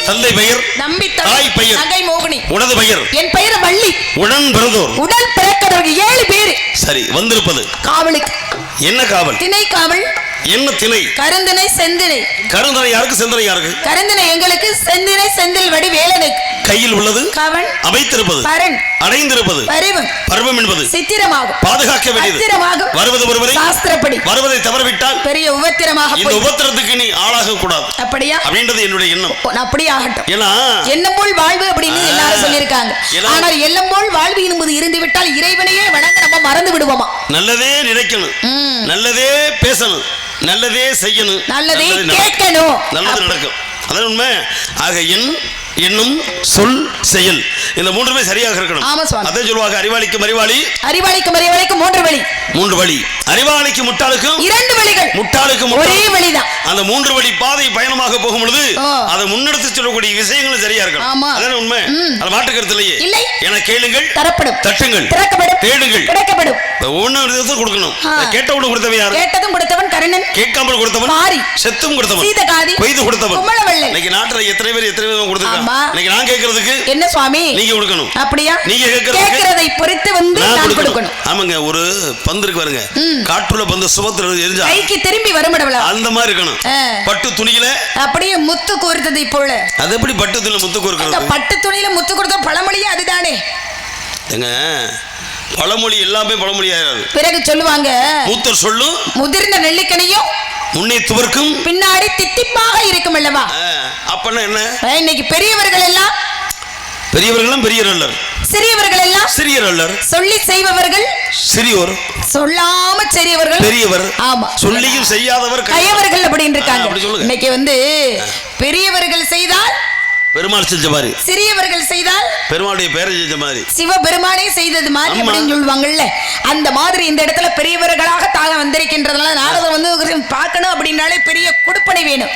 தந்தை பெயர் நம்பி, தாய் பெயர் நகை மோகினி. உனது பெயர்? என் பெயர் வள்ளி. உடன் பிறந்தோர்? உடன் பிறக்கிறவர்கள் 7 பேர். சரி, வந்திருப்பது காவலுக்கு. என்ன காவல்? திணை காவல். என்ன திணை? கருந்திணை செந்தினை. கருந்திணை யாருக்கு, செந்தினை யாருக்கு? கருந்தினை எங்களுக்கு, செந்தினை செந்தில் வடி வேலனுக்கு. கையில் உள்ளது கவன். அமைத்திருப்பது பரன். அடைந்திருப்பது பருவம். பருவம் என்பது சித்திரமாகும். பாதுகாக்க வேண்டியது. சித்திரமாகும். வருவது ஒருவரை சாஸ்திரப்படி. வருவதை தவறவிட்டால் பெரிய உபத்திரமாக. இந்த உபத்திரத்துக்கு நீ ஆளாக கூடாது. அப்படியா? அப்படின்றது என்னுடைய எண்ணம். அப்படியே ஆகட்டும். ஏன்னா எண்ணம் போல் வாழ்வு அப்படின்னு எல்லாரும் சொல்லியிருக்காங்க. ஆனால் எண்ணம் போல் வாழ்வு என்பது இருந்து விட்டால் இறைவனையே வணங்க நம்ம மறந்து விடுவோமா? நல்லதே நினைக்கணும், நல்லதே பேசணும், நல்லதே செய்யணும், நல்லதே கேட்கணும், நல்லது நடக்கும். அதான் உண்மை. ஆக எண்ணம் சொல் செயல் இந்த மூன்றுமே சரியாக இருக்கணும். அதே சொல்லுவாங்க, அறிவாளிக்கு மறிவாளி, அறிவாளிக்கு மறிவாளிக்கு 3 வழி. 3 வழி. அறிவாளிக்கு முட்டாளுக்கும் 2 வழிகள். முட்டாளுக்கு ஒரே வழிதான். அந்த 3 வழி பாதை பயணமாக போகும் பொழுது அதை முன்னெடுத்து சொல்லக்கூடிய விஷயங்களும் சரியா இருக்கணும். அதான் உண்மை. அது மாற்று கருத்து இல்லையே. இல்லை. என கேளுங்கள், தரப்படும். தட்டுங்கள், திறக்கப்படும். தேடுங்கள், கிடைக்கப்படும். ஒவ்வொன்றும் கொடுக்கணும். கேட்டவுடன் கொடுத்தவன் யார்? கேட்டதும் கொடுத்தவன் கர்ணன். கேட்காமல் கொடுத்தவன் பாரி. செத்தும் கொடுத்தவன் சீதகாதி. கொய்து கொடுத்தவன் குமளவள்ளல். இன்னைக்கு நாட்டுல எத்தனை பேர் கொடுத்திருக்காங்க. இன்னைக்கு நான் கேட்கிறதுக்கு என்ன சுவாமி நீங்க கொடுக்கணும். அப்படியா? நீங்க கேட்கிறதை பொறுத்து வந்து நான் கொடுக்கணும். ஆமாங்க. ஒரு பந்து இருக்கு பாருங்க, காற்றுல பந்து சுபத்திர எரிஞ்சா கைக்கு திரும்பி வரும்டவள அந்த மாதிரி இருக்கணும். பட்டு துணியில அப்படியே முத்து கோர்த்ததை போல. அது எப்படி பட்டு துணியில முத்து கோர்க்கிறது? பட்டு துணியில முத்து கோர்த்த பழமொழியே அதுதானே. ஏங்க, பழமொழி எல்லாமே பழமொழி ஆயிராது. பிறகு சொல்லுவாங்க, மூத்தர் சொல்லும் முதிர்ந்த நெல்லிக்கனியும் முன்னே துவர்க்கும் பின்னாடி தித்திப்பாக இருக்கும் அல்லவா? அப்பன்னா என்ன? இன்னைக்கு பெரியவர்கள் எல்லாம் பெரியவர்களும் பெரியவர் அல்லர், சிறியவர்கள் எல்லாம் சிறியர் அல்லர். சொல்லி செய்பவர்கள் சிறியோர், சொல்லாம பெரியவர்கள் பெரியவர். ஆமா, சொல்லியும் செய்யாதவர் கயவர்கள் அப்படின்னு இருக்காங்க. இன்னைக்கு வந்து பெரியவர்கள் செய்தால் பெருமாள் செஞ்ச மாதிரி, சிறியவர்கள் செய்தால் பெருமாளுடைய பேரை செஞ்ச மாதிரி, சிவபெருமானே செய்தது மாதிரி அப்படின்னு சொல்லுவாங்கல்ல. அந்த மாதிரி இந்த இடத்துல பெரியவர்களாக தாக வந்திருக்கின்றதுனால நாரதர் வந்து பார்க்கணும் அப்படின்னாலே பெரிய கொடுப்பனை வேணும்.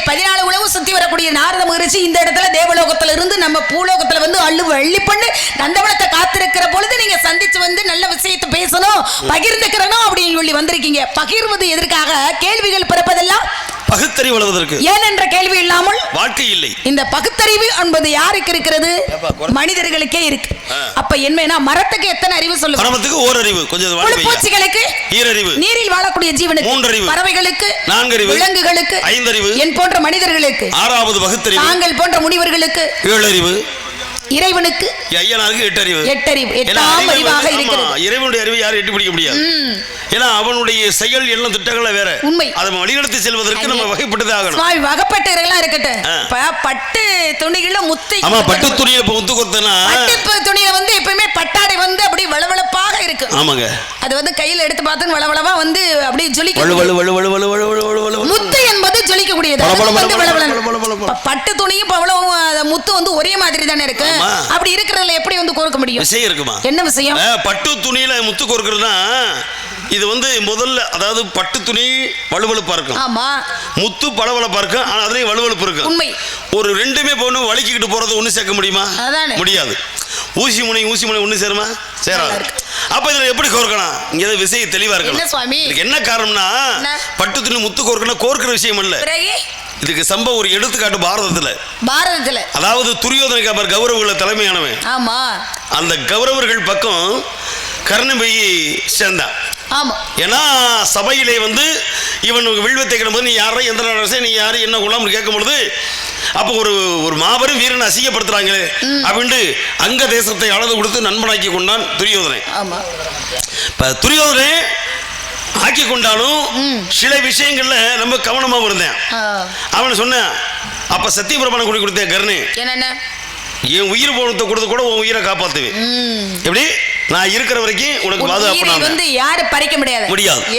14 உலகம் சுத்தி வரக்கூடிய நாரத மகிழ்ச்சி இந்த இடத்துல தேவலோகத்துல இருந்து நம்ம பூலோகத்துல வந்து அள்ளி பண்ணு நந்தவனத்தை காத்திருக்கிற பொழுது நீங்க சந்திச்சு வந்து நல்ல விஷயத்தை பேசணும், பகிர்ந்துக்கிறணும் அப்படின்னு சொல்லி வந்திருக்கீங்க. பகிர்வது எதற்காக? கேள்விகள் பிறப்பதெல்லாம் பகுத்தறிவு வளர்வதற்கு. ஏன் என்ற கேள்வி இல்லாமல் வாழ்க்கை இல்லை. இந்த பகுத்தறிவு என்பது யாருக்கு இருக்கிறது? மனிதர்களுக்கே இருக்கு. அப்ப என்ன, மரத்துக்கு எத்தனை அறிவு சொல்லுங்க? மரத்துக்கு ஓரறிவு, கொஞ்சம் பூச்சிகளுக்கு ஈரறிவு, நீரில் வாழக்கூடிய ஜீவனுக்கு 3 அறிவு, பறவைகளுக்கு 4 அறிவு, விலங்குகளுக்கு 5 அறிவு, என் போன்ற மனிதர்களுக்கு 6வது பகுத்தறிவு, தாங்கள் போன்ற முனிவர்களுக்கு 7 அறிவு, இறைவனுக்கு ஐயனாருக்கு 8 அறிவு. 8 அறிவு, 8ஆம் அறிவாக இருக்கிறது. இறைவனுடைய அறிவை யாரும் எட்டி பிடிக்க முடியாது. ஏன்னா அவனுடைய செயல் எல்லாம் திட்டங்கள வேற. உண்மை. அதை வழிநடத்தி செல்வதற்கு நம்ம வகைப்பட்டதே ஆகணும். சுவாமி வகைப்பட்டவர்களா இருக்கட்டும். பட்டு துணிகள முத்து. ஆமா, பட்டு துணியில முத்து கொத்தனா பட்டு துணியில வந்து எப்பவுமே பட்டாடை வந்து அப்படியே வளவளப்பாக இருக்கு. ஆமாங்க. அது வந்து கையில எடுத்து பார்த்தா வளவளவா வந்து அப்படியே ஜொலிக்கும். முத்து என்பது ஜொலிக்க கூடியது. பட்டு துணியும் முத்து வந்து ஒரே மாதிரி தானே இருக்கு. அப்படி இருக்கிறதுல எப்படி வந்து கோர்க்க முடியும்? விஷயம் இருக்குமா? என்ன விஷயம்? பட்டு துணியில முத்து கோர்க்கிறதுனா இது வந்து முதல்ல, அதாவது பட்டு துணி வலுவலுப்பா இருக்கும். ஆமா, முத்து பளபளப்பா இருக்கும். ஆனா அதுலயும் வலுவலுப்பு இருக்கும். உண்மை. ஒரு ரெண்டுமே போன்னு வலிக்கிட்டு போறது ஒண்ணு சேர்க்க முடியுமா? முடியாது. ஊசி முனை ஒண்ணு சேருமா? சேராது. அப்ப இதுல எப்படி கோர்க்கணும்? இங்க விஷயம் தெளிவா இருக்கணும். என்ன காரணம்னா, பட்டு துணி முத்து கோர்க்கணும் கோர்க்கிற விஷயம் இல்ல. இதுக்கு சம்பவம் ஒரு எடுத்துக்காட்டு பாரதத்துல. அதாவது துரியோதனுக்கு அவர் கௌரவர்களை தலைமையானவன். ஆமா, அந்த கௌரவர்கள் பக்கம் கர்ணன் போய் சேர்ந்தான். ஆமா, ஏன்னா சபையிலே வந்து இவனுக்கு வில்வத்தை கிளம்புது, நீ யாரா, எந்த அரசே, நீ யாரு, என்ன குலம் கேட்கும் பொழுது அப்போ ஒரு மாபெரும் வீரனை அசிங்கப்படுத்துறாங்களே அப்படின்ட்டு அங்க தேசத்தை அளந்து கொடுத்து நண்பனாக்கி கொண்டான் துரியோதனை. ஆமா, இப்ப துரியோதனை ஆக்கி கொண்டாலும் சில விஷயங்கள்ல ரொம்ப கவனமாகவும் இருந்தேன். அவன் சொன்னேன், அப்ப சத்தியபிரமாணம் கூடி கொடுத்தேன் கர்ணே, என் உயிர் போனத்தை கொடுத்து கூட உன் உயிரை காப்பாத்துவேன். எப்படி? நான் இருக்கிற வரைக்கும் உனக்கு பாதுகாப்பு வந்து யாரும் பறிக்க முடியாது.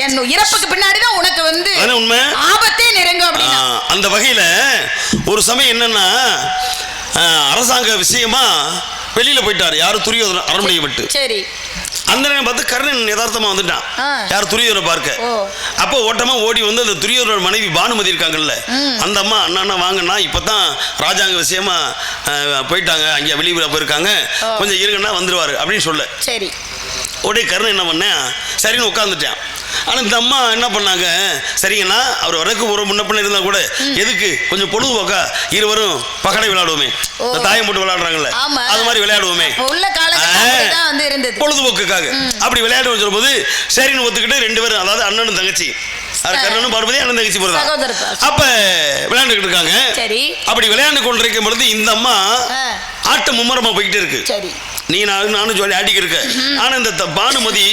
என் இறப்புக்கு பின்னாடி தான் உனக்கு வந்து உண்மை ஆபத்தே நெருங்கும் அப்படினா. அந்த வகையில ஒரு சமயம் என்னன்னா, அரசாங்க விஷயமா வெளியில போயிட்டாரு. யாரு? துரியோதனன் அரண்மனையை விட்டு. சரி. அந்த நேரம் பார்த்து கர்ணன் யதார்த்தமா வந்துட்டான். யார்? துரியோதனை பார்க்க. அப்போ ஓட்டமா ஓடி வந்து அந்த துரியோதனோட மனைவி பானுமதி இருக்காங்கல்ல, அந்த அம்மா, அண்ணா வாங்கன்னா இப்பதான் ராஜாங்க விஷயமா போயிட்டாங்க, அங்கே வெளியூர் போயிருக்காங்க, கொஞ்சம் இருங்கன்னா வந்துருவாரு அப்படின்னு சொல்ல. சரி. உடனே கர்ணன் என்ன பண்ண, சரின்னு உட்காந்துட்டான். ஆனா இந்த அம்மா என்ன பண்ணாங்க, சரிங்கண்ணா அவர் வரக்கு ஒரு முன்ன பண்ண இருந்தா கூட எதுக்கு கொஞ்சம் பொழுதுபோக்கா இருவரும் பகடை விளையாடுவோமே, தாயம் போட்டு விளையாடுறாங்கல்ல அது மாதிரி விளையாடுவோமே பொழுதுபோக்குக்காக அப்படி விளையாடுவோம் சொல்லும்போது சரின்னு ஒத்துக்கிட்டு 2 பேரும், அதாவது அண்ணனும் தங்கச்சி, கர்ணனும் பார்வதி அண்ணன் தங்கச்சி போறதா அப்ப விளையாண்டுகிட்டு இருக்காங்க. அப்படி விளையாண்டு கொண்டிருக்கும் பொழுது இந்த அம்மா ஆட்டம் மும்மரமா போய்கிட்டே இருக்கு. நீ நானும் சொல்லி ஆடிக்க இருக்க. ஆனா இந்த பானுமதி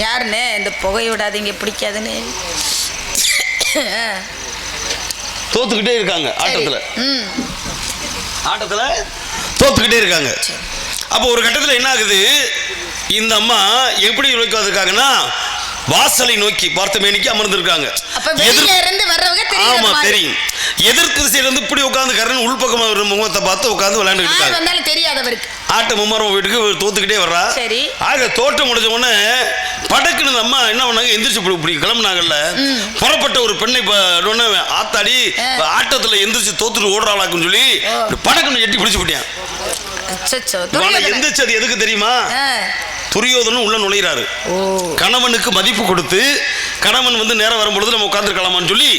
யாருன்னு இந்த புகை விடாதீங்க பிடிக்காதுன்னு தோத்துக்கிட்டே இருக்காங்க. ஆட்டத்துல தோத்துக்கிட்டே இருக்காங்க. அப்போ ஒரு கட்டத்தில் என்ன ஆகுது, இந்த அம்மா எப்படி நோக்கி வந்திருக்காங்கன்னா வாசலை நோக்கி பார்த்த மேனிக்கு அமர்ந்திருக்காங்க. ஆமா தெரியும். எதிர்த்து திசையிலிருந்து இப்படி உட்கார்ந்து கர்ணன் உள்பக்கமா ஒரு முகத்தை பார்த்து உட்கார்ந்து விளையாண்டுட்டு இருக்காங்க. தெரியாதவருக்கு ஆட்ட மும்மரம் வீட்டுக்கு தோத்துக்கிட்டே வர்றா. ஆக தோட்டம் முடிஞ்ச உடனே படக்குன்னு அம்மா என்ன பண்ணாங்க, எந்திரிச்சு இப்படி கிளம்புனாங்கல்ல. புறப்பட்ட ஒரு பெண்ணை ஆத்தாடி ஆட்டத்துல எந்திரிச்சு தோத்துட்டு ஓடுறாளாக்குன்னு சொல்லி படக்குன்னு எட்டி பிடிச்சு போட்டியான். எந்திரிச்சது எதுக்கு தெரியுமா, துரியோதனும் உள்ள நுழைகிறாரு. கணவனுக்கு மதிப்பு கொடுத்து கணவன் நேரம் வரும்பொழுது நம்ம உட்கார்ந்துருக்கலாமான்னு சொல்லி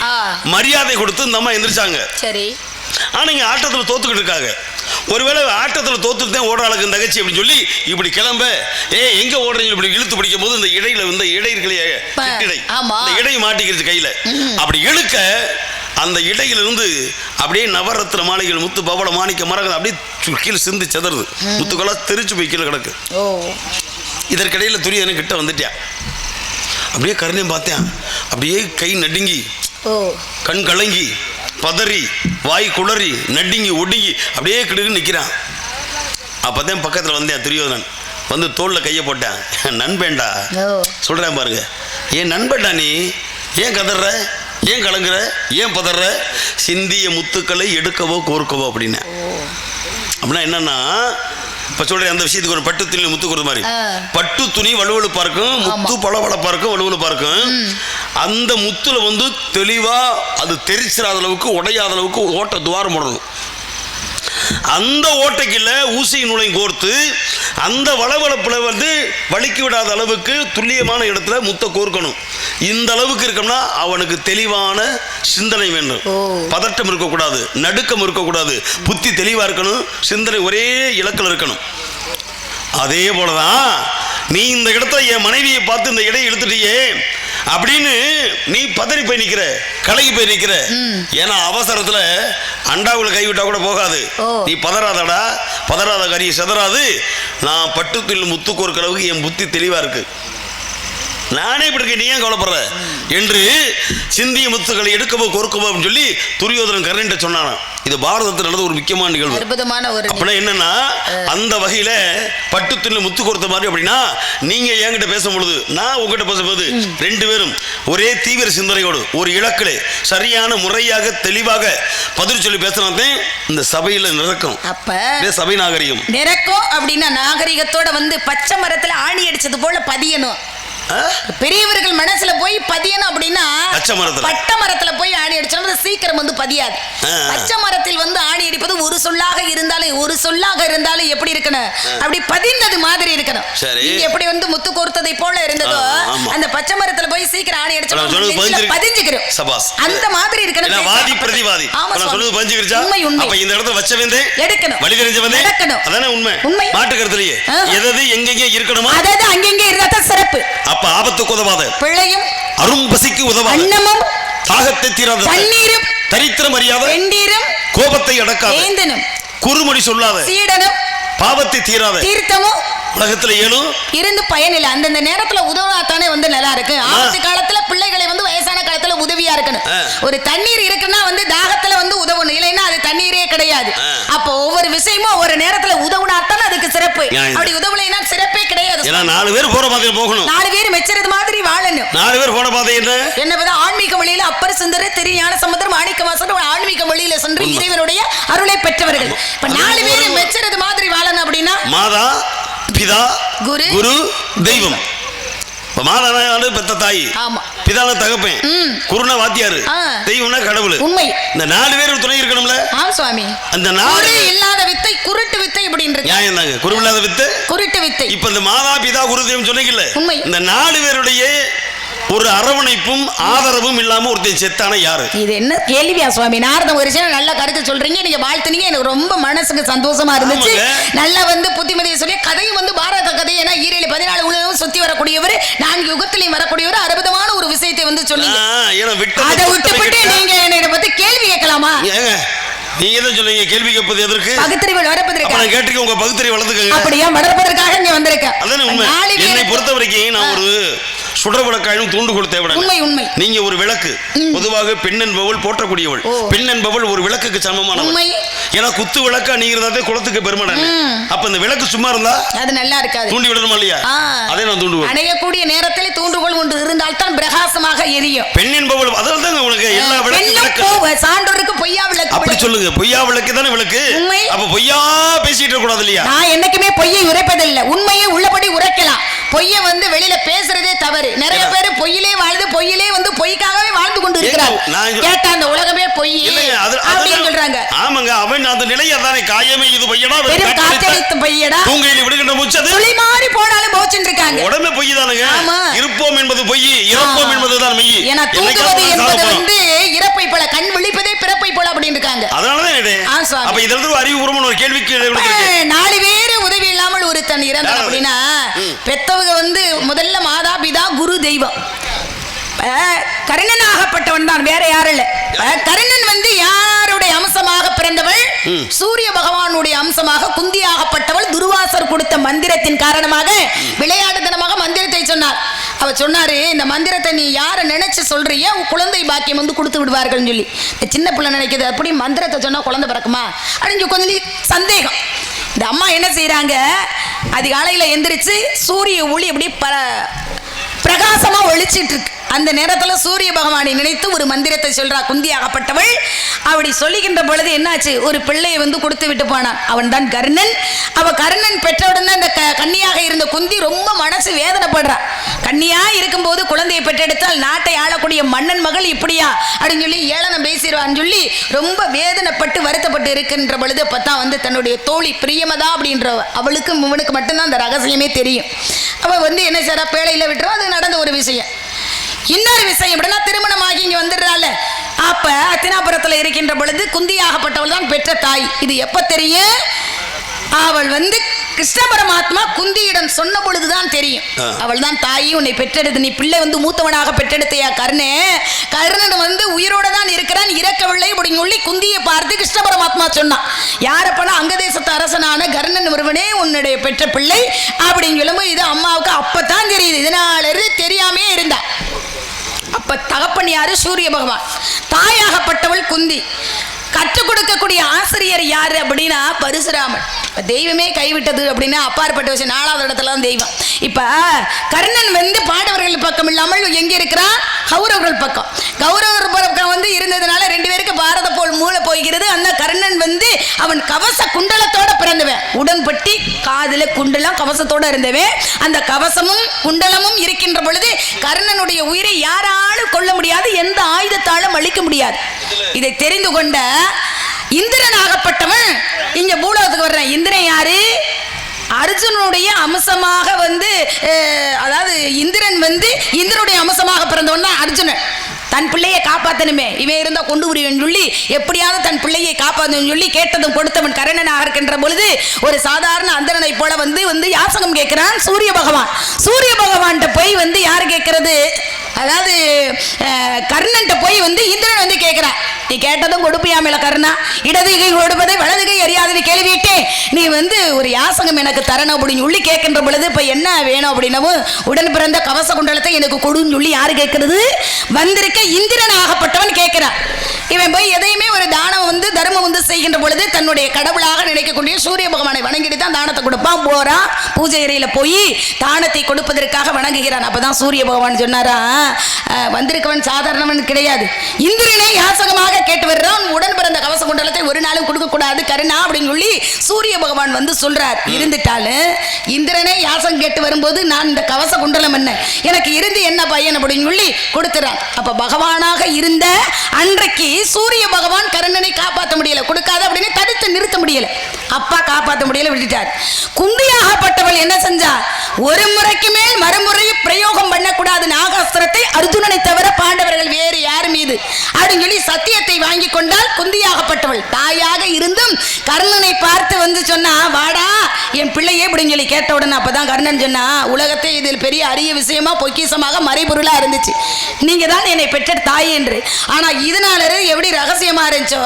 மரியாதை கொடுத்து இந்த அம்மா எந்திரிச்சாங்க. ஆனா இங்க ஆட்டத்துல தோத்துக்கிட்டு இருக்காங்க. ஒருவேளை ஆட்டத்துல தோத்துட்டு தான் ஓடுறாளுக்கு தங்கச்சி அப்படின்னு சொல்லி இப்படி கிளம்ப எங்க ஓடுறீங்க இப்படி இழுத்து பிடிக்கும் போது இந்த இடையில இடை இருக்கலையே, இந்த இடை மாட்டிக்கிடுச்சு கையில. அப்படி இழுக்க அந்த இடையிலிருந்து அப்படியே நவரத்ன மாளிகைகள் முத்து பவள மாணிக்க மரங்கள் அப்படியே கீழே சிந்து செதறது. முத்துக்கெல்லாம் தெரிச்சு போய் கீழே கிடக்கு. இதற்கிடையில துரியனை கிட்ட வந்துட்டியா. அப்படியே கருணையும் பார்த்தேன். அப்படியே கை நடுங்கி கண் கலங்கி பதறி வாய் குளறி நடுங்கி ஒடுங்கி அப்படியே கிடுக்கு நிற்கிறான். அப்போதான் பக்கத்தில் வந்தேன். துரியோதனன் வந்து தோளில் கையை போட்டேன். நண்பேண்டா சொல்கிறேன் பாருங்க, ஏன் நண்பேண்டா நீ ஏன் கதற, ஏன் கலங்குற, ஏன் பதற, சிந்திய முத்துக்களை எடுக்கவோ கோர்க்கவோ அப்படின்னு. அப்படின்னா என்னன்னா இப்ப சொல்றேன், அந்த விஷயத்துக்கு ஒரு பட்டு துணி முத்து கொடுத்த மாதிரி பட்டு துணி வலுவலுப்பா இருக்கும், முத்து பளபளப்பா இருக்கும், வலுவலுப்பா இருக்கும். அந்த முத்துல தெளிவா அது தெரிச்சிடாத அளவுக்கு உடையாத அளவுக்கு ஓட்ட துவாரம் போடணும். அந்த ஓட்டைக்குள்ள ஊசி நூலையும் கோர்த்து அந்த வளவளப்புல வலிக்கி விடாத அளவுக்கு துல்லியமான இடத்துல முத்த கோர்க்கணும். இந்த அளவுக்கு இருக்கணும்னா அவனுக்கு தெளிவான சிந்தனை வேண்டும். பதட்டம் இருக்கக்கூடாது, நடுக்கம் இருக்கக்கூடாது, புத்தி தெளிவா இருக்கணும், சிந்தனை ஒரே இலக்கில் இருக்கணும். அதே போலதான் நீ இந்த இடத்துல என் மனைவியை பார்த்து இந்த இடையை இழுத்துட்டியே அப்படின்னு நீ பதறி போய் நிக்கிற, கலகி போய் நிக்கிற. ஏன்னா அவசரத்துல அண்டாவுல கைவிட்டா கூட போகாது. நீ பதறாதடா, பதறாத கரிய செதறாது. நான் பட்டுத்தில் முத்து கோர்க்கிற அளவுக்கு என் புத்தி தெளிவா இருக்கு, நானே இப்படி இருக்கேன், நீ ஏன் கவலைப்படுற என்று சிந்திய முத்துக்களை எடுக்கவோ கோர்க்கவோ அப்படின்னு சொல்லி துரியோதனன் கர்ணன் சொன்னானா. இது பாரதத்தில் நடந்த ஒரு முக்கியமான நிகழ்வு. அப்படின்னா என்னன்னா அந்த வகையில பட்டு துணி முத்து கோர்த்த மாதிரி. அப்படின்னா நீங்க என்கிட்ட பேசும்பொழுது நான் உங்ககிட்ட பேசும்போது 2 பேரும் ஒரே தீவிர சிந்தனையோடு ஒரு இலக்கிலே சரியான முறையாக தெளிவாக பதில் சொல்லி பேசினாதே இந்த சபையில நிறக்கும். அப்ப சபை நாகரிகம் நிறக்கும். அப்படின்னா நாகரிகத்தோட பச்சை மரத்துல ஆணி அடிச்சது போல பதியணும். பெரியவர்கள் மனசுல போய் பதியணும். அப்படின்னா பட்ட மரத்துல போய் ஆணி அடிச்சா சீக்கிரம் பதியாது. பச்சை மரத்தில் ஆணி அடிப்பது ஒரு சொல்லாக இருந்தாலும் எப்படி இருக்கணும், அப்படி பதிந்தது மாதிரி இருக்கணும். எப்படி முத்து கோர்த்ததை போல இருந்ததோ அந்த பச்சை மரத்துல போய் சீக்கிரம் ஆணி அடிச்சா பதிஞ்சுக்கிறோம். அந்த மாதிரி இருக்கணும். வாதி பிரதிவாதி சொல்றது பதிஞ்சுக்கிருச்சா. அப்ப இந்த இடத்துல வச்சவந்தே எடுக்கணும், வழி தெரிஞ்சவந்தே எடுக்கணும். அதானே உண்மை. மாட்டு கருத்துலயே எது எங்கெங்க இருக்கணுமோ அதாவது அங்கெங்க இருந்தா சிறப்பு. அப்ப ஆபத்துக்கு உதவாத பிள்ளையும் அரும் பசிக்கு உதவாத அன்னமும் தாகத்தை தீராத தண்ணீரும் தரித்திரம் அறியாத வெண்டீரும் கோபத்தை அடக்காத ஏந்தனும் குறுமொழி சொல்லாத சீடனும் பாவத்தை தீராத தீர்த்தமும் உலகத்துல ஏழும் இருந்து பயனில்லை. அந்தந்த நேரத்துல உதவாத்தானே நல்லா இருக்கு. ஆபத்து காலத்துல பிள்ளைகளை வயசான காலத்துல உதவியா இருக்கணும். ஒரு தண்ணீர் இருக்குன்னா தாகத்துல உதவணும், இல்லைன்னா அது தண்ணீரே கிடையாது. அப்ப ஒவ்வொரு விஷயமும் ஒரு நேரத்துல உதவுனாத்தான் அதுக்கு சிறப்பு. அப்படி உதவலைன்னா சிறப்பே கிடையாது. 4 பேர் போற பாதையில போகணும், 4 பேர் மெச்சறது மாதிரி வாழணும். 4 பேர் போன பாதை என்ன ஆன்மீக வழியில அப்பர் சுந்தரர், திருஞான சம்பந்தர், மாணிக்கவாசகர் ஆன்மீக வழியில சென்று இறைவனுடைய அருளை பெற்றவர்கள். இப்ப 4 பேர் மெச்சறது மாதிரி வாழணும். அப்படின்னா மாதா பிதா குரு தெய்வம். மாதான பெத்த தாய், பிதான தகப்பன், குருனா வாத்தியாரு, தெய்வம்னா கடவுள். உண்மை. இந்த 4 பேர் துணை இருக்கணும்ல. ஆம் சுவாமி. அந்த 4 இல்லாத வித்தை குருட்டு வித்தை அப்படின்றது நியாயம் தாங்க. குரு இல்லாத வித்தை குருட்டு வித்தை. இப்ப இந்த மாதா பிதா குரு தெய்வம் சொன்னீங்கல்ல, இந்த 4 பேருடைய ஒரு அரவணைப்பும் ஆதரவும் இல்லாம ஒருத்தன் செத்தான யாரு? இது என்ன கேள்வியா சுவாமி? நாரத ஒரு விஷயம் நல்ல கருத்து சொல்றீங்க, நீங்க வாழ்த்துனீங்க, எனக்கு ரொம்ப மனசுக்கு சந்தோஷமா இருந்துச்சு. நல்லா வந்து புத்திமதியை சொல்லி கதையும் வந்து பாரத கதை, ஏன்னா ஈரேழு 14 உலகம் சுத்தி வரக்கூடியவர், 4 யுகத்திலையும் வரக்கூடியவர், அற்புதமான ஒரு விஷயத்தை வந்து சொன்னீங்க. அதை விட்டுவிட்டு நீங்க என்னை பத்தி கேள்வி கேட்கலாமா? நீங்க என்ன சொல்றீங்க? கேள்வி கேட்பது எதற்கு? பகுத்தறிவு வளர்ப்பதற்கு. நான் கேட்டிருக்கேன், உங்க பகுத்தறிவு வளர்த்துக்கங்க. அப்படியே வளர்ப்பதற்காக இங்க வந்திருக்கேன். அதானே உண்மை. என்னை பொறுத்த வரைக்கும் நான் ஒரு சுடர் விளக்காயும் தூண்டுகோல் தேவை. உண்மை. நீங்க ஒரு விளக்கு. பொதுவாக பெண் என்பவள் போற்றக்கூடியவள். பெண் என்பவள் ஒரு விளக்குக்கு சமமானவள். ஏன்னா குத்து விளக்கா நீங்கிறதே குளத்துக்கு பெருமாடன். அப்ப இந்த விளக்கு சும்மா இருந்தா அது நல்லா இருக்காது. தூண்டி விடணுமா இல்லையா? அதே நான் தூண்டுவோம். அணையக்கூடிய நேரத்தில் தூண்டுகோல் ஒன்று இருந்தால் தான் பிரகாசமாக எரியும். பெண் என்பவள் அதனால தான் உங்களுக்கு எல்லா விளக்கு சான்றோருக்கு பொய்யா விளக்கு. அப்படி சொல்லுங்க, பொய்யா விளக்கு தானே விளக்கு. அப்ப பொய்யா பேசிட்டு இருக்க கூடாது இல்லையா? நான் என்னைக்குமே பொய்யை உரைப்பதில்லை, உண்மையை உள்ளபடி உரைக்கலாம். பொய்ய வந்து வெளியில பேசுறதே தவறு. நிறைய பேர் பொய்யிலே வாழ்ந்து பொய்யிலே வந்து பொய்க்காகவே வாழ்ந்து கொண்டு இருக்கிறார். கேட்டா அந்த உலகமே பொய் அப்படின்னு சொல்றாங்க. ஆமாங்க, அவன் அந்த நிலையை தானே காயமே இது பொய்யடா, வெறும் காற்றடித்து பொய்யடா, தூங்கையில் விடுகின்ற மூச்சது துளி மாறி போனாலும் போச்சுன்னு இருக்காங்க. உடம்பே பொய் தானுங்க. இருப்போம் என்பது பொய், இறப்போம் என்பதுதான் மெய். ஏன்னா தூங்குவது என்பது வந்து இறப்பை போல, கண் விழிப்பதே பிறப்பை போல அப்படின்னு இருக்காங்க. அதனாலதான் அப்ப இதுல இருந்து அறிவுபூர்வமான ஒரு கேள்விக்கு 4 பேரு உதவி இல்லாமல் ஒரு தன் இறந்தார் அப்படின்னா பெத்தவங்க வந்து முதல்ல மாதா பிதா குரு தெய்வம். கர்ணன் ஆகப்பட்டவன் தான், வேற யாரும் இல்ல. கர்ணன் வந்து யாருடைய அம்சமாக பிறந்தவள்? சூரிய பகவானுடைய அம்சமாக குந்தி ஆகப்பட்டவள். துர்வாசர் கொடுத்த மந்திரத்தின் காரணமாக விளையாட்டுத்தனமாக மந்திரத்தை சொன்னார். அவர் சொன்னாரு, இந்த மந்திரத்தை நீ யாரை நினைச்சு சொல்றிய குழந்தை பாக்கியம் வந்து கொடுத்து விடுவார்கள் சொல்லி. சின்ன பிள்ளை நினைக்குது, அப்படி மந்திரத்தை சொன்னா குழந்தை பிறக்குமா அப்படின்னு கொஞ்சம் சந்தேகம். இந்த அம்மா என்ன செய்யறாங்க, அதிகாலையில எந்திரிச்சு சூரிய ஒளி அப்படி பிரகாசமா ஒளிச்சிட்டு இருக்கு. அந்த நேரத்துல சூரிய பகவானை நினைத்து ஒரு மந்திரத்தை சொல்றா குந்தி ஆகப்பட்டவள். அப்படி சொல்லுகின்ற பொழுது என்னாச்சு, ஒரு பிள்ளையை வந்து கொடுத்து விட்டு போனான். அவன் தான் கர்ணன். அவ கர்ணன் பெற்றவுடன் இந்த கன்னியாக இருந்த குந்தி ரொம்ப மனசு வேதனைப்படுறா. கன்னியா இருக்கும்போது குழந்தையை பெற்றெடுத்தால் நாட்டை ஆளக்கூடிய மன்னன் மகள் இப்படியா அப்படின்னு சொல்லி ஏளனம் பேசிடுவான்னு சொல்லி ரொம்ப வேதனைப்பட்டு வருத்தப்பட்டு இருக்கின்ற பொழுது பார்த்தா வந்து தன்னுடைய தோழி பிரியமதா அப்படின்ற அவளுக்கு இவனுக்கு மட்டும்தான் அந்த ரகசியமே தெரியும். அவ வந்து என்ன செய்றா, பேழையில விட்டுறோம். அது நடந்த ஒரு விஷயம். இன்னொரு விஷயம் எப்படின்னா, திருமணமாகி இங்க வந்துடுறாள். அப்ப அத்தினாபுரத்துல இருக்கின்ற பொழுது குந்தியாகப்பட்டவள் தான் பெற்ற தாய். இது எப்ப தெரியும்? அவள் வந்து கிருஷ்ண பரமாத்மா குந்தியிடம் சொன்ன பொழுதுதான் தெரியும். அவள் தான் தாயி, உன்னை பெற்றெடுத்து, நீ பிள்ளை வந்து மூத்தவனாக பெற்றெடுத்தையா கர்ணே. கர்ணன் வந்து உயிரோட தான் இருக்கிறான், இறக்கவில்லை அப்படின்னு சொல்லி குந்தியை பார்த்து கிருஷ்ண பரமாத்மா சொன்னான். யாரப்பனா அங்கதேசத்து அரசனான கர்ணன் ஒருவனே உன்னுடைய பெற்ற பிள்ளை அப்படின்னு சொல்லும்போது இது அம்மாவுக்கு அப்பதான் தெரியுது. இதனால தெரியாமே இருந்தா. அப்ப தகப்பன் யாரு? சூரிய பகவான். தாயாகப்பட்டவள் குந்தி. கற்றுக் கொடுக்கக்கூடிய ஆசிரியர் யாரு அப்படின்னா பரசுராமன். தெய்வமே கைவிட்டது அப்படின்னா அப்பாற்பட்ட விஷயம், 4வது இடத்துல தான் தெய்வம். இப்ப கர்ணன் வந்து பாண்டவர்கள் பக்கம் இல்லாமல் எங்க இருக்கிறான்? கௌரவர்கள் பக்கம். கௌரவர் பக்கம் வந்து இருந்ததுனால 2 பேருக்கு பாரத போல் மூளை போய்கிறது. அந்த கர்ணன் வந்து அவன் கவச குண்டலத்தோட பிறந்தவன். உடன்பட்டி காதுல குண்டலம் கவசத்தோட இருந்தவன். அந்த கவசமும் குண்டலமும் இருக்கின்ற பொழுது கர்ணனுடைய உயிரை யாராலும் கொள்ள முடியாது, எந்த ஆயுதத்தாலும் அழிக்க முடியாது. இதை தெரிந்து கொண்ட இந்திரன் ஆகப்பட்டவன் இங்க பூலோகத்துக்கு வர்றான். இந்திரன் யாரு? அர்ஜுனுடைய அம்சமாக வந்து, அதாவது இந்திரன் வந்து இந்திரனுடைய அம்சமாக பிறந்தவன் தான் அர்ஜுனன். தன் பிள்ளையை காப்பாற்றணுமே, இவன் இருந்தால் கொண்டு வருவேன் சொல்லி எப்படியாவது தன் பிள்ளையை காப்பாற்றணும் சொல்லி கேட்டதும் கொடுத்தவன் கர்ணனாக இருக்கின்ற பொழுது ஒரு சாதாரண அந்தரனை போல வந்து வந்து யாசகம் கேட்கிறான் சூரிய பகவான். சூரிய பகவான்கிட்ட போய் வந்து யாரு கேட்கறது, அதாவது கர்ணன்ட்ட போய் வந்து இந்திரன் வந்து கேட்கிறான், நீ கேட்டதும் கொடுப்பியாமல கர்ணா, இடது கை கொடுப்பதை வலது கை அறியாதுன்னு கேள்விட்டே நீ வந்து ஒரு யாசகம் எனக்கு தரணும் அப்படின்னு சொல்லி கேட்கின்ற பொழுது இப்ப என்ன வேணும் அப்படின்னவும் உடன் பிறந்த கவச குண்டலத்தை எனக்கு கொடுன்னு சொல்லி யாரு கேட்கறது? வந்திருக்க இந்திரன் ஆகப்பட்டவன் கேட்கிறான். இவன் போய் எதையுமே ஒரு தானம் வந்து தர்மம் வந்து செய்கின்ற பொழுது தன்னுடைய கடவுளாக நினைக்கக்கூடிய சூரிய பகவானை வணங்கிட்டு தான் தானத்தை கொடுப்பான். போறான் பூஜை அறையில போய் தானத்தை கொடுப்பதற்காக வணங்குகிறான். அப்பதான் சூரிய பகவான் சொன்னாரா, வந்திருக்கவன் சாதாரணவன் கிடையாது, இந்திரனை யாசகமாக கேட்டு வர்றான். உடன் பிறந்த கவச குண்டலத்தை ஒரு நாளும் கொடுக்க கூடாது கருணா அப்படின்னு சொல்லி சூரிய பகவான் வந்து சொல்றார். இருந்துட்டாலும் இந்திரனை யாசகம் கேட்டு வரும்போது நான் இந்த கவச குண்டலம் என்ன எனக்கு இருந்து என்ன பையன் அப்படின்னு சொல்லி கொடுத்துறான். அப்ப பகவானாக இருந்த அன்றைக்கு சூரிய பகவான் கர்ணனை காப்பாற்ற முடியல, கொடுக்காத அப்படின்னு தடுத்து நிறுத்த முடியல. அப்பா காப்பாற்ற முடியல, விட்டுட்டார். குந்தியாகப்பட்டவள் என்ன செஞ்சா, ஒரு முறைக்கு மேல் மறுமுறை பிரயோகம் பண்ணக்கூடாது நாகாஸ்திரத்தை அர்ஜுனனை தவிர பாண்டவர்கள் வேறு யார் மீது அப்படின்னு சொல்லி சத்தியத்தை வாங்கி கொண்டால் குந்தியாகப்பட்டவள். தாயாக இருந்தும் கர்ணனை பார்த்து வந்து சொன்னா, வாடா என் பிள்ளையே அப்படின்னு சொல்லி கேட்ட உடனே அப்பதான் கர்ணன் சொன்னா, உலகத்தை இதில் பெரிய அரிய விஷயமா பொக்கிசமாக மறைபொருளா இருந்துச்சு, நீங்க தான் என்னை பெற்ற தாய் என்று. ஆனா இதனால எப்படி ரகசியமா இருந்துச்சோ,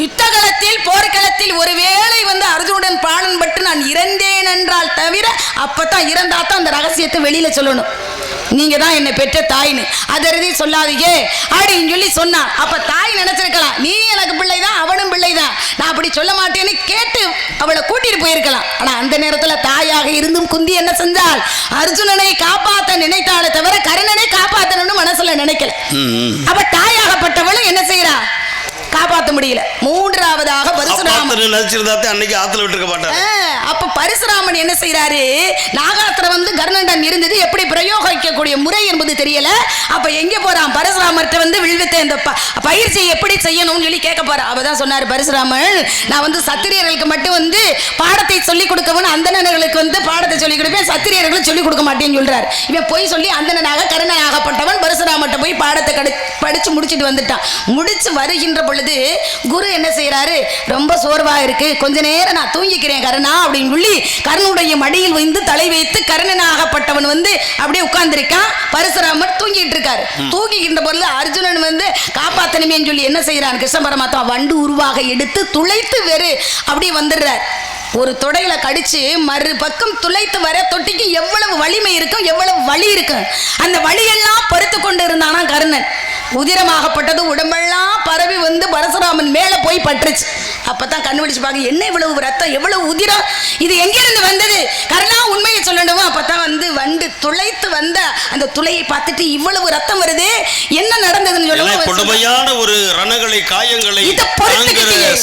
யுத்த களத்தில் போர்க்களத்தில் ஒருவேளை வந்து அர்ஜுனுடன் பாலன் பட்டு நான் இறந்தேன் என்றால் தவிர அப்பதான் இறந்தாத்தான் அந்த ரகசியத்தை வெளியில சொல்லணும், நீங்க தான் என்னை பெற்ற தாய்னு. அதற்கு சொல்லாதீங்க அப்படின்னு சொல்லி சொன்னா, அப்ப தாய் நினைச்சிருக்கலாம் நீ எனக்கு பிள்ளைதான் அவனும் பிள்ளைதான், நான் அப்படி சொல்ல மாட்டேன்னு கேட்டு அவளை கூட்டிட்டு போயிருக்கலாம். ஆனா அந்த நேரத்துல தாயாக இருந்தும் குந்தி என்ன செஞ்சால், அர்ஜுனனை காப்பாற்ற நினைத்தாலே தவிர கர்ணனை காப்பாற்றணும்னு மனசுல நினைக்கல. அப்ப தாயாகப்பட்டவளும் என்ன செய்யறா, காப்பாற்ற முடியல. மூன்றாவதாக பரசுராமன் அன்னைக்கு ஆத்துல விட்டுருக்க மாட்டார். அப்ப பரசுராமன் என்ன செய்யறாரு, நாகாஸ்திரம் வந்து கர்ணனிடம் இருந்தது, எப்படி பிரயோகிக்கக்கூடிய முறை என்பது தெரியல. அப்ப எங்க போறான், பரசுராமர்கிட்ட வந்து வில்வித்தை இந்த பயிற்சியை எப்படி செய்யணும்னு சொல்லி கேட்க போறான். அவதான் சொன்னாரு பரசுராமன், நான் வந்து சத்திரியர்களுக்கு மட்டும் வந்து பாடத்தை சொல்லிக் கொடுக்கவும் அந்தணர்களுக்கு வந்து பாடத்தை சொல்லிக் கொடுப்பேன், சத்திரியர்களுக்கு சொல்லிக் கொடுக்க மாட்டேன்னு சொல்றாரு. இவன் போய் சொல்லி அந்தணனாக கர்ணனாகப்பட்டவன் பரசுராமர்கிட்ட போய் பாடத்தை படிச்சு முடிச்சுட்டு வந்துட்டான். முடிச்சு வருகின்ற பொழுது குரு என்ன செய்யறாரு, ரொம்ப சோர்வா இருக்கு, கொஞ்ச நேரம் நான் தூங்கிக்கிறேன் கர்ணா அப்படின்னு சொல்லி கர்ணனுடைய மடியில் வந்து தலை வைத்து கர்ணனாகப்பட்டவன் வந்து அப்படியே உட்கார்ந்திருக்கான். பரசுராமர் தூங்கிட்டு இருக்காரு. தூங்கிக்கின்ற பொழுது அர்ஜுனன் வந்து காப்பாத்தணுமேன்னு சொல்லி என்ன செய்யறான், கிருஷ்ண பரமாத்மா வண்டு உருவாக எடுத்து துளைத்து வெறு அப்படியே வந்துடுறார். ஒரு தொடையில கடிச்சு மறுபக்கம் துளைத்து வர தொட்டிக்கு எவ்வளவு வலிமை இருக்கும், எவ்வளவு வலி இருக்கும், அந்த வலியெல்லாம் பருத்து கொண்டு இருந்தானா கர்ணன். உதிரமாகப்பட்டது உடம்பெல்லாம் பரவி வந்து பரசுராமன் மேல போய் பட்டுருச்சு. அப்பதான் கண்டுபிடிச்சு பாக்க, என்ன இவ்வளவு ரத்தம், எவ்வளவு உதிரம், இது எங்கிருந்து வந்தது, கர்ணா உண்மையை சொல்லணும். அப்பதான் வந்து வண்டு துளைத்து வந்த அந்த துளையை பார்த்துட்டு இவ்வளவு ரத்தம் வருது, என்ன நடந்ததுன்னு சொல்லுவோம். கொடுமையான ஒரு ரணங்களை காயங்களை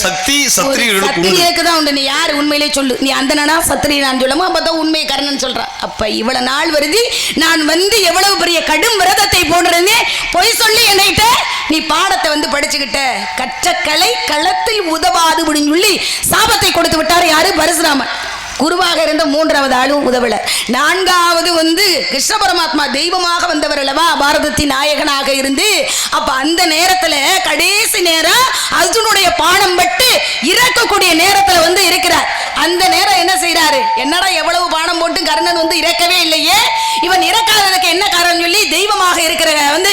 சக்தி சத்திரியருக்கு தான் உண்டு. நீ யாரு உண்மையிலே சொல்லு, நீ அந்தனா சத்திரியனான்னு சொல்லுமா, அப்பதான் உண்மையை கர்ணன் சொல்றான். அப்ப இவ்வளவு நாள் வருது நான் வந்து எவ்வளவு பெரிய கடும் விரதத்தை போடுறேன்னு பொய் சொல்லி என்னைட்ட நீ பாடத்தை வந்து படிச்சுக்கிட்ட, கற்ற கலை களத்தில் உதவாது அப்படின்னு சொல்லி சாபத்தை கொடுத்து விட்டார். யாரு, பரசுராமன். குருவாக இருந்த மூன்றாவது ஆளும் உதவல. நான்காவது வந்து கிருஷ்ண பரமாத்மா தெய்வமாக வந்தவர் அல்லவா, பாரதத்தின் நாயகனாக இருந்து. அப்ப அந்த நேரத்துல கடைசி நேரம் அர்ஜுனுடைய பானம் பட்டு இறக்கக்கூடிய நேரத்துல வந்து இருக்கிறார். அந்த நேரம் என்ன செய்யறாரு, என்னடா எவ்வளவு பானம் போட்டு கர்ணன் வந்து இறக்கவே இல்லையே, இவன் இறக்காததுக்கு என்ன காரணம் சொல்லி தெய்வமாக இருக்கிற வந்து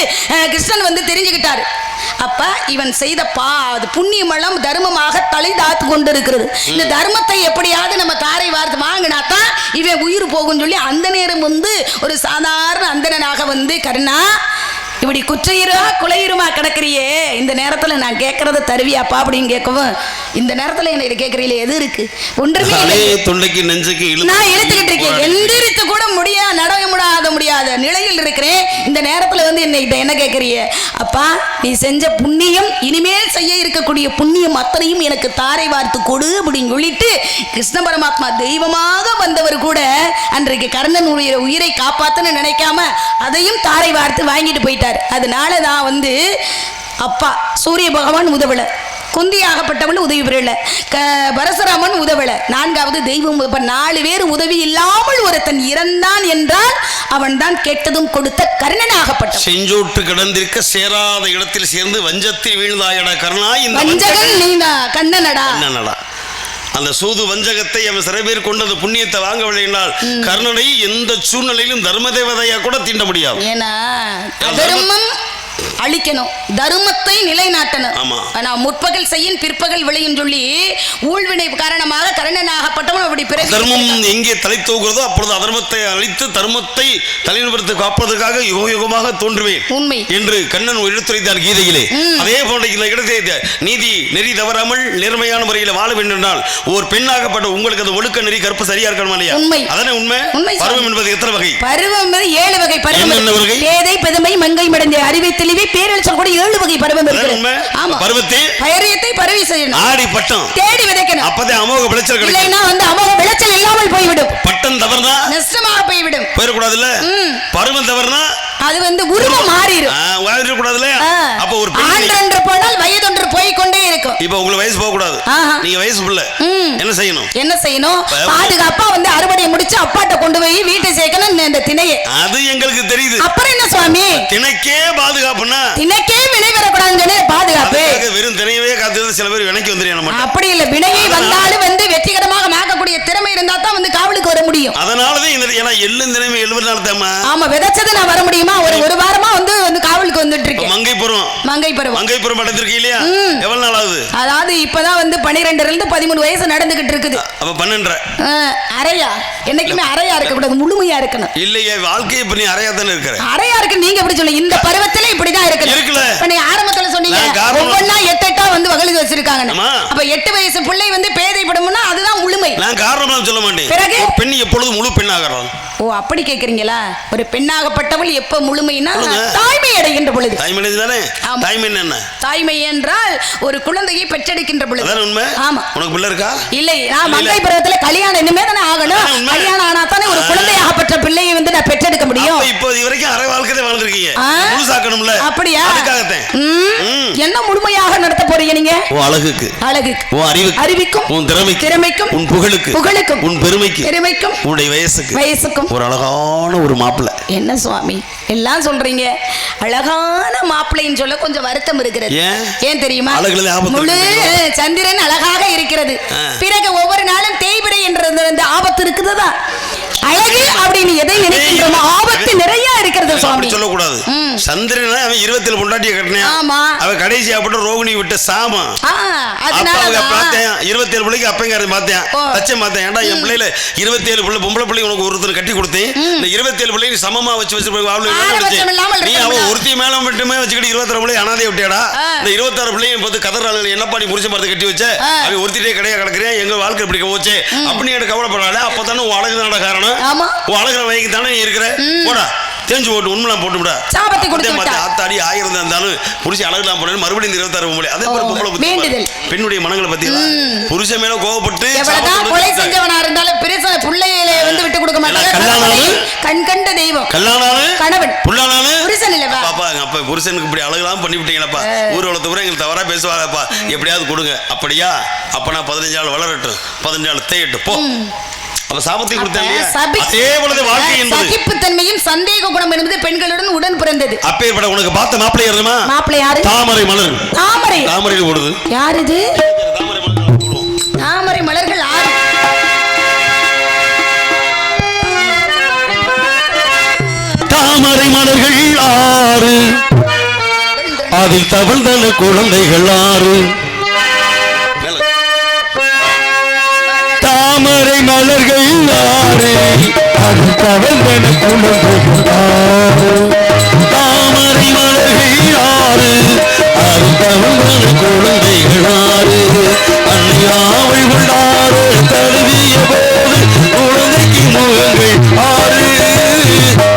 கிருஷ்ணன் வந்து தெரிஞ்சுக்கிட்டாரு. அப்ப இவன் செய்த புண்ணியமெல்லாம் தர்மமாக தலை தாத்து கொண்டு இருக்கிறது. இந்த தர்மத்தை எப்படியாவது நம்ம தாரை வார்த்து வாங்கினாத்தான் இவன் உயிர் போகும் சொல்லி அந்த நேரம் வந்து ஒரு சாதாரண அந்தணனாக வந்து, கர்ணா இப்படி குற்றையிருமா குலையிருமா கிடக்குறியே, இந்த நேரத்துல நான் கேட்கறத தருவியாப்பா அப்படின்னு கேட்கவும், இந்த நேரத்துல என்ன கேட்கறீங்களே எது இருக்கு, ஒன்றுமே தொண்டைக்கு நெஞ்சுக்கு நான் இழுத்துக்கிட்டு இருக்கேன், எந்திரித்து கூட முடியாத நிலையில் இருக்கிறேன். இந்த நேரத்துல வந்து என்ன கேட்கறிய, அப்பா நீ செஞ்ச புண்ணியம் இனிமேல் செய்ய இருக்கக்கூடிய புண்ணியம் அத்தனையும் எனக்கு தாரை வார்த்து கொடு அப்படின்னு சொல்லிட்டு கிருஷ்ண பரமாத்மா தெய்வமாக வந்தவர் கூட அன்றைக்கு கர்ணன் உயிரை காப்பாத்துன்னு நினைக்காம அதையும் தாரை வார்த்து வாங்கிட்டு போயிட்டார். அதனால தான் வந்து அப்பா சூரிய பகவான் உதவல, குந்தியாகப்பட்டவள் உதவி பெறல, பரசுராமன் உதவல, நான்காவது தெய்வம். 4 பேர் உதவி இல்லாமல் ஒருத்தன் இறந்தான் என்றால் அவன் தான் கெட்டதும் கொடுத்த கர்ணனாகப்பட்ட. செஞ்சோட்டு கிடந்திருக்க சேராத இடத்தில் சேர்ந்து வஞ்சத்தில் வீழ்ந்தாயடா கர்ணா, இந்த வஞ்சகன் நீதா கண்ணனடா. அந்த சூது வஞ்சகத்தை அவன் சில பேர் கொண்டு அந்த புண்ணியத்தை வாங்கவில்லை என்றால் கர்ணனை எந்த சூழ்நிலையிலும் தர்ம தேவதையா கூட தீண்ட முடியாது. ஏன்னா தர்மம் அழிக்கணும், தர்மத்தை நிலைநாட்டணும். ஆனா முற்பகல் செய்யின் பிற்பகல் விளையும் சொல்லி ஊழ்வினை காரணமாக கர்ணனாகப்பட்டவன் அப்படி பிறகு தர்மம் எங்கே தலை தூக்குறதோ அப்பொழுது அதர்மத்தை அழித்து தர்மத்தை தலைநிறுத்தி காப்பதற்காக யுகமாக தோன்றுவேன் உண்மை என்று கண்ணன் எடுத்துரைத்தார் கீதையிலே. அதே போன்ற இந்த இடத்தை நீதி நெறி தவறாமல் நேர்மையான முறையில் வாழ வேண்டும் என்றால் ஒரு பெண்ணாகப்பட்ட உங்களுக்கு அந்த ஒழுக்க நெறி கற்பு சரியா இருக்கணுமா இல்லையா? உண்மை. அதனை உண்மை. பருவம் என்பது எத்தனை வகை? பருவம் 7 வகை பருவம். பேதை பெருமை மங்கை மடந்தை அறிவை தெளிவை பேரழிச்சல் கூட 7 வகை பருவம் இருக்கு. ஆமா, பருவத்தை பயிரியத்தை பரவி செய்யணும், ஆடி பட்டம் தேடி விதைக்கணும், அப்பதான் அமோக விளைச்சல் கிடைக்கும். இல்லைனா வந்து அமோக விளைச்சல் இல்லாமல் போய்விடும். பட்டம் தவறுனா நஷ்டமாக போய்விடும். போயிடக்கூடாதுல்ல. பருவம் தவறுனா அது வந்து உருவம் மாறிடும். கூடாதுல. அப்ப ஒரு ஆண்டொன்று போனால் வயதொன்று போய்கொண்டே இருக்கும். இப்ப உங்களுக்கு வயசு போக கூடாது. நீங்க வயசு பிள்ளை என்ன செய்யணும்? என்ன செய்யணும்? பாதுகாப்பா வந்து அறுவடை முடிச்சு அப்பாட்ட கொண்டு போய் வீட்டை சேர்க்கணும். இந்த திணையை அது எங்களுக்கு தெரியுது. அப்புறம் என்ன சுவாமி? திணைக்கே பாதுகாப்புனா திணைக்கே வினை வரக்கூடாதுன்னு பாதுகாப்பு. வெறும் திணையவே காத்து சில பேர் வினைக்கு வந்துடுறாங்க. அப்படி இல்ல, வினையை வந்தாலும் வந்து வெற்றிகரமாக மாக்கக்கூடிய திறமை இருந்தா தான் வந்து காவலுக்கு வர முடியும். அதனாலதான் எள்ளும் திறமை 70 நாள் தாமா. ஆமா, விதைச்சது நான் வர முடியுமா? ஒரு வாரமா வந்து காவலுக்கு வந்துட்டு இருக்கேன். மங்கைப்புறம் அடைஞ்சிருக்கீங்க இல்லையா? எவ்வளவு நாள் ஆகுது? அதாவது இப்பதான் வந்து 12 இருந்து 13 வயசு நடந்துகிட்டு இருக்குது. அப்ப 12 அரையா? என்னைக்குமே அரையா இருக்க கூடாது, முழுமையா இருக்கணும். இல்லையே, வாழ்க்கை இப்ப நீ அரையா தானே இருக்கிற. அரையா இருக்கு நீங்க எப்படி சொல்லுங்க? இந்த பருவத்துல இப்படிதான் இருக்கணும். இப்ப நீ ஆரம்பத்துல சொன்னீங்க ஒவ்வொன்னா 8 வந்து வகலுக்கு வச்சிருக்காங்க. அப்ப 8 வயசு பிள்ளை வந்து பேதைப்படும்னா அதுதான் முழுமை. நான் காரணம் சொல்ல மாட்டேன். பிறகு பெண் எப்பொழுது முழு பெண்ணாகிறாள். ஓ, அப்படி கேக்குறீங்களா? ஒரு பெண்ணாகப்பட்டவள் எப்ப முழுமைனா தாய்மை அடைகின்ற பொழுது. தாய்மை தானே. தாய்மை என்ன? தாய்மை என்றால் ஒரு குழந்தையை பெற்றெடுக்கின்ற பொழுது. அதான் உண்மை. ஆமா. உனக்கு பிள்ளை இருக்கா? இல்லை, நான் மங்கை பருவத்துல கல்யாணம் இனிமே தானே ஆகணும். கல்யாணம் ஆனா தானே ஒரு குழந்தையாகப்பட்ட பிள்ளையை வந்து நான் பெற்றெடுக்க முடியும். இப்போ இதுவரைக்கும் அரை வாழ்க்கையை வாழ்ந்துருக்கீங்க, முழுசாக்கணும்ல. அப்படியா? அதுக்காகத்தான். என்ன முழுமையாக நடத்த போறீங்க நீங்க? உன் அழகுக்கு, உன் அறிவுக்கும், உன் திறமைக்கும், உன் புகழுக்கும், உன் பெருமைக்கும், உன்னுடைய வயசுக்கும் ஒரு அழகான ஒரு மாப்பிள்ளை. என்ன சுவாமி எல்லாம் சொல்றீங்க? அழகான மாப்பிள்ளைன்னு சொல்ல கொஞ்சம் வருத்தம் இருக்கிறது. ஏன் தெரியுமா? முழு சந்திரன் அழகாக இருக்கிறது, பிறகு ஒவ்வொரு நாளும் தேய்பிரை என்ற ஆபத்து இருக்குதா? அழகு அப்படின்னு எதை நினைக்கின்றோமோ ஆபத்து நிறைய இருக்கிறது சுவாமி. சொல்லக்கூடாது. சந்திரன் அவன் 27 பொண்டாட்டிய கட்டினான். ஆமா, அவன் கடைசி அப்படி ரோகிணி விட்ட சாமா. அதனால பார்த்தேன் 27 பிள்ளைக்கு அப்பங்காரன் பார்த்தேன், தச்சம் பார்த்தேன். ஏன்டா என் பிள்ளைல 27 பிள்ளை பொம்பளை பிள்ளை உனக்கு ஒருத்தர் கட்டி கொடுத்தேன், இந்த 27 பிள்ளைக்கு சமமா வச்சு நீ அவன் ஒருத்தி மேல மட்டுமே வச்சுக்கிட்டு 26 பிள்ளை அனாதையை விட்டியாடா. இந்த 26 பிள்ளையும் பார்த்து கதறாள், என்னப்பா நீ புரிச்ச பார்த்து கட்டி வச்ச, அவன் ஒருத்திட்டே கிடையாது கிடக்குறேன், எங்க வாழ்க்கை இப்படி போச்சு அப்படின்னு கவலைப்படாத. அப்பதானே அழகு தான காரணம். அழகிற வயக்கு தானே இருக்கிற போடா, தேஞ்சு போட்டு உண்மைலாம் போட்டு விட சாபத்தை கொடுத்து ஆத்தாடி 1000 இருந்தாலும் புருஷ அழகுலாம் போன மறுபடியும் 26 பொம்பளை. அதே மாதிரி பொம்பளை பெண்ணுடைய மனங்களை பத்தி புருஷன் மேல கோவப்பட்டு கொலை செஞ்சவனா இருந்தாலும் பிள்ளையில வந்து விட்டு கொடுக்க மாட்டாங்க. கண் கண்ட தெய்வம் கணவன் புள்ளானாலும் புருஷன் இல்ல பாப்பா. அப்ப புருஷனுக்கு இப்படி அழகுலாம் பண்ணி விட்டீங்களப்பா, ஊர் வளர்த்த கூட எங்களுக்கு தவறா பேசுவாங்கப்பா, எப்படியாவது கொடுங்க. அப்படியா? அப்ப நான் 15 நாள் வளரட்டும், 15 நாள் தேயட்டும் போ. அப்ப சாபத்தை கொடுத்தாங்க. அதே போல வாழ்க்கை என்பது சகிப்புத்தன்மையும் சந்தேக குணம் என்பது பெண்களுடன் உடன் பிறந்தது. அப்பேற்பட்ட உனக்கு பார்த்த மாப்பிள்ளை யாருமா? மாப்பிள்ளை யாரு? தாமரை மலர். தாமரை ஓடுது. யார் இது? தாமரை மலர்கள் ஆறு. தாமரை மலர்கள் ஆறு, அதில் தவழ்ந்தன குழந்தைகள் ஆறு. தாமரை மலர்கள் ஆறு, அது தவழ்ந்தன குழந்தைகள் ஆறு. தாமரை மலர்கள் ஆறு, அது தவழ்ந்தன குழந்தைகள் ஆறு. அன்னையாவை உள்ளாறு தழுவிய போது குழந்தைக்கு முகங்கள் ஆறு.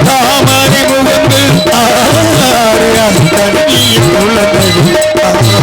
தாமரை முகங்கள் ஆறு, அது தழுவிய குழந்தைகள் ஆறு.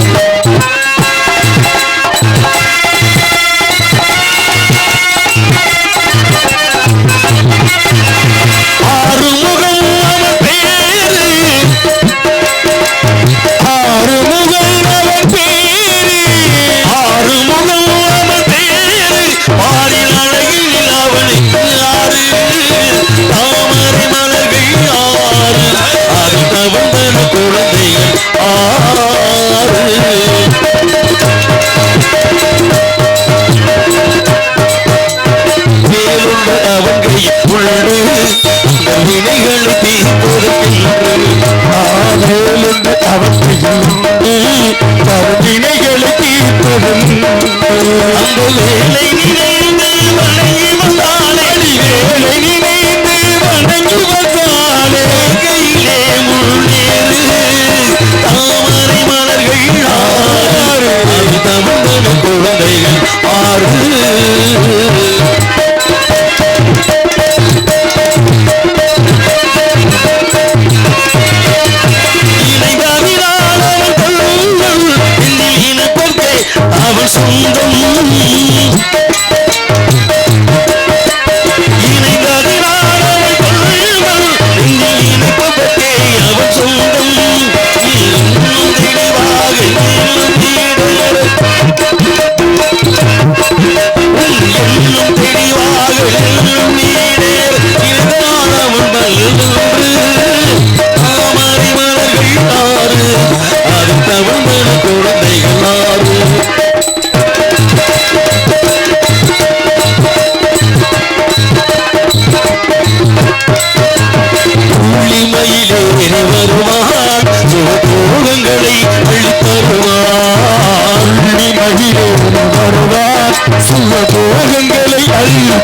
அவள் சொந்தம்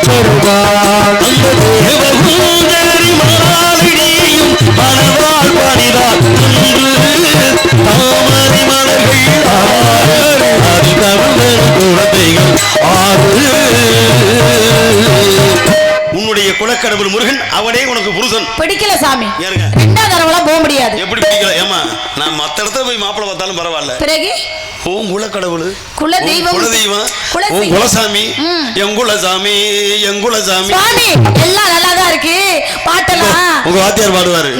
பெருமாள் தேவகூதரி மாலினியும் மணவாள் பணிதார் தாமரை மலர்கள் குழந்தைகள் உன்னுடைய குலக்கடவுள் முருகன் அவனே உனக்கு புருஷன். பிடிக்கல சாமி, ரெண்டாவது தடவை போக முடியாது. எப்படி பிடிக்கல? ஏமா நான் மத்த இடத்துல போய் மாப்பிள்ளை பார்த்தாலும் பரவாயில்ல. பிறகு உன் குலக்கடவுள் குலதெய்வம் உன் குலசாமி எங்குலசாமி எங்குலசாமி எல்லாம் நல்லாதான் இருக்கு. பாட்டெல்லாம் உங்க வாத்தியார் பாடுவாரு.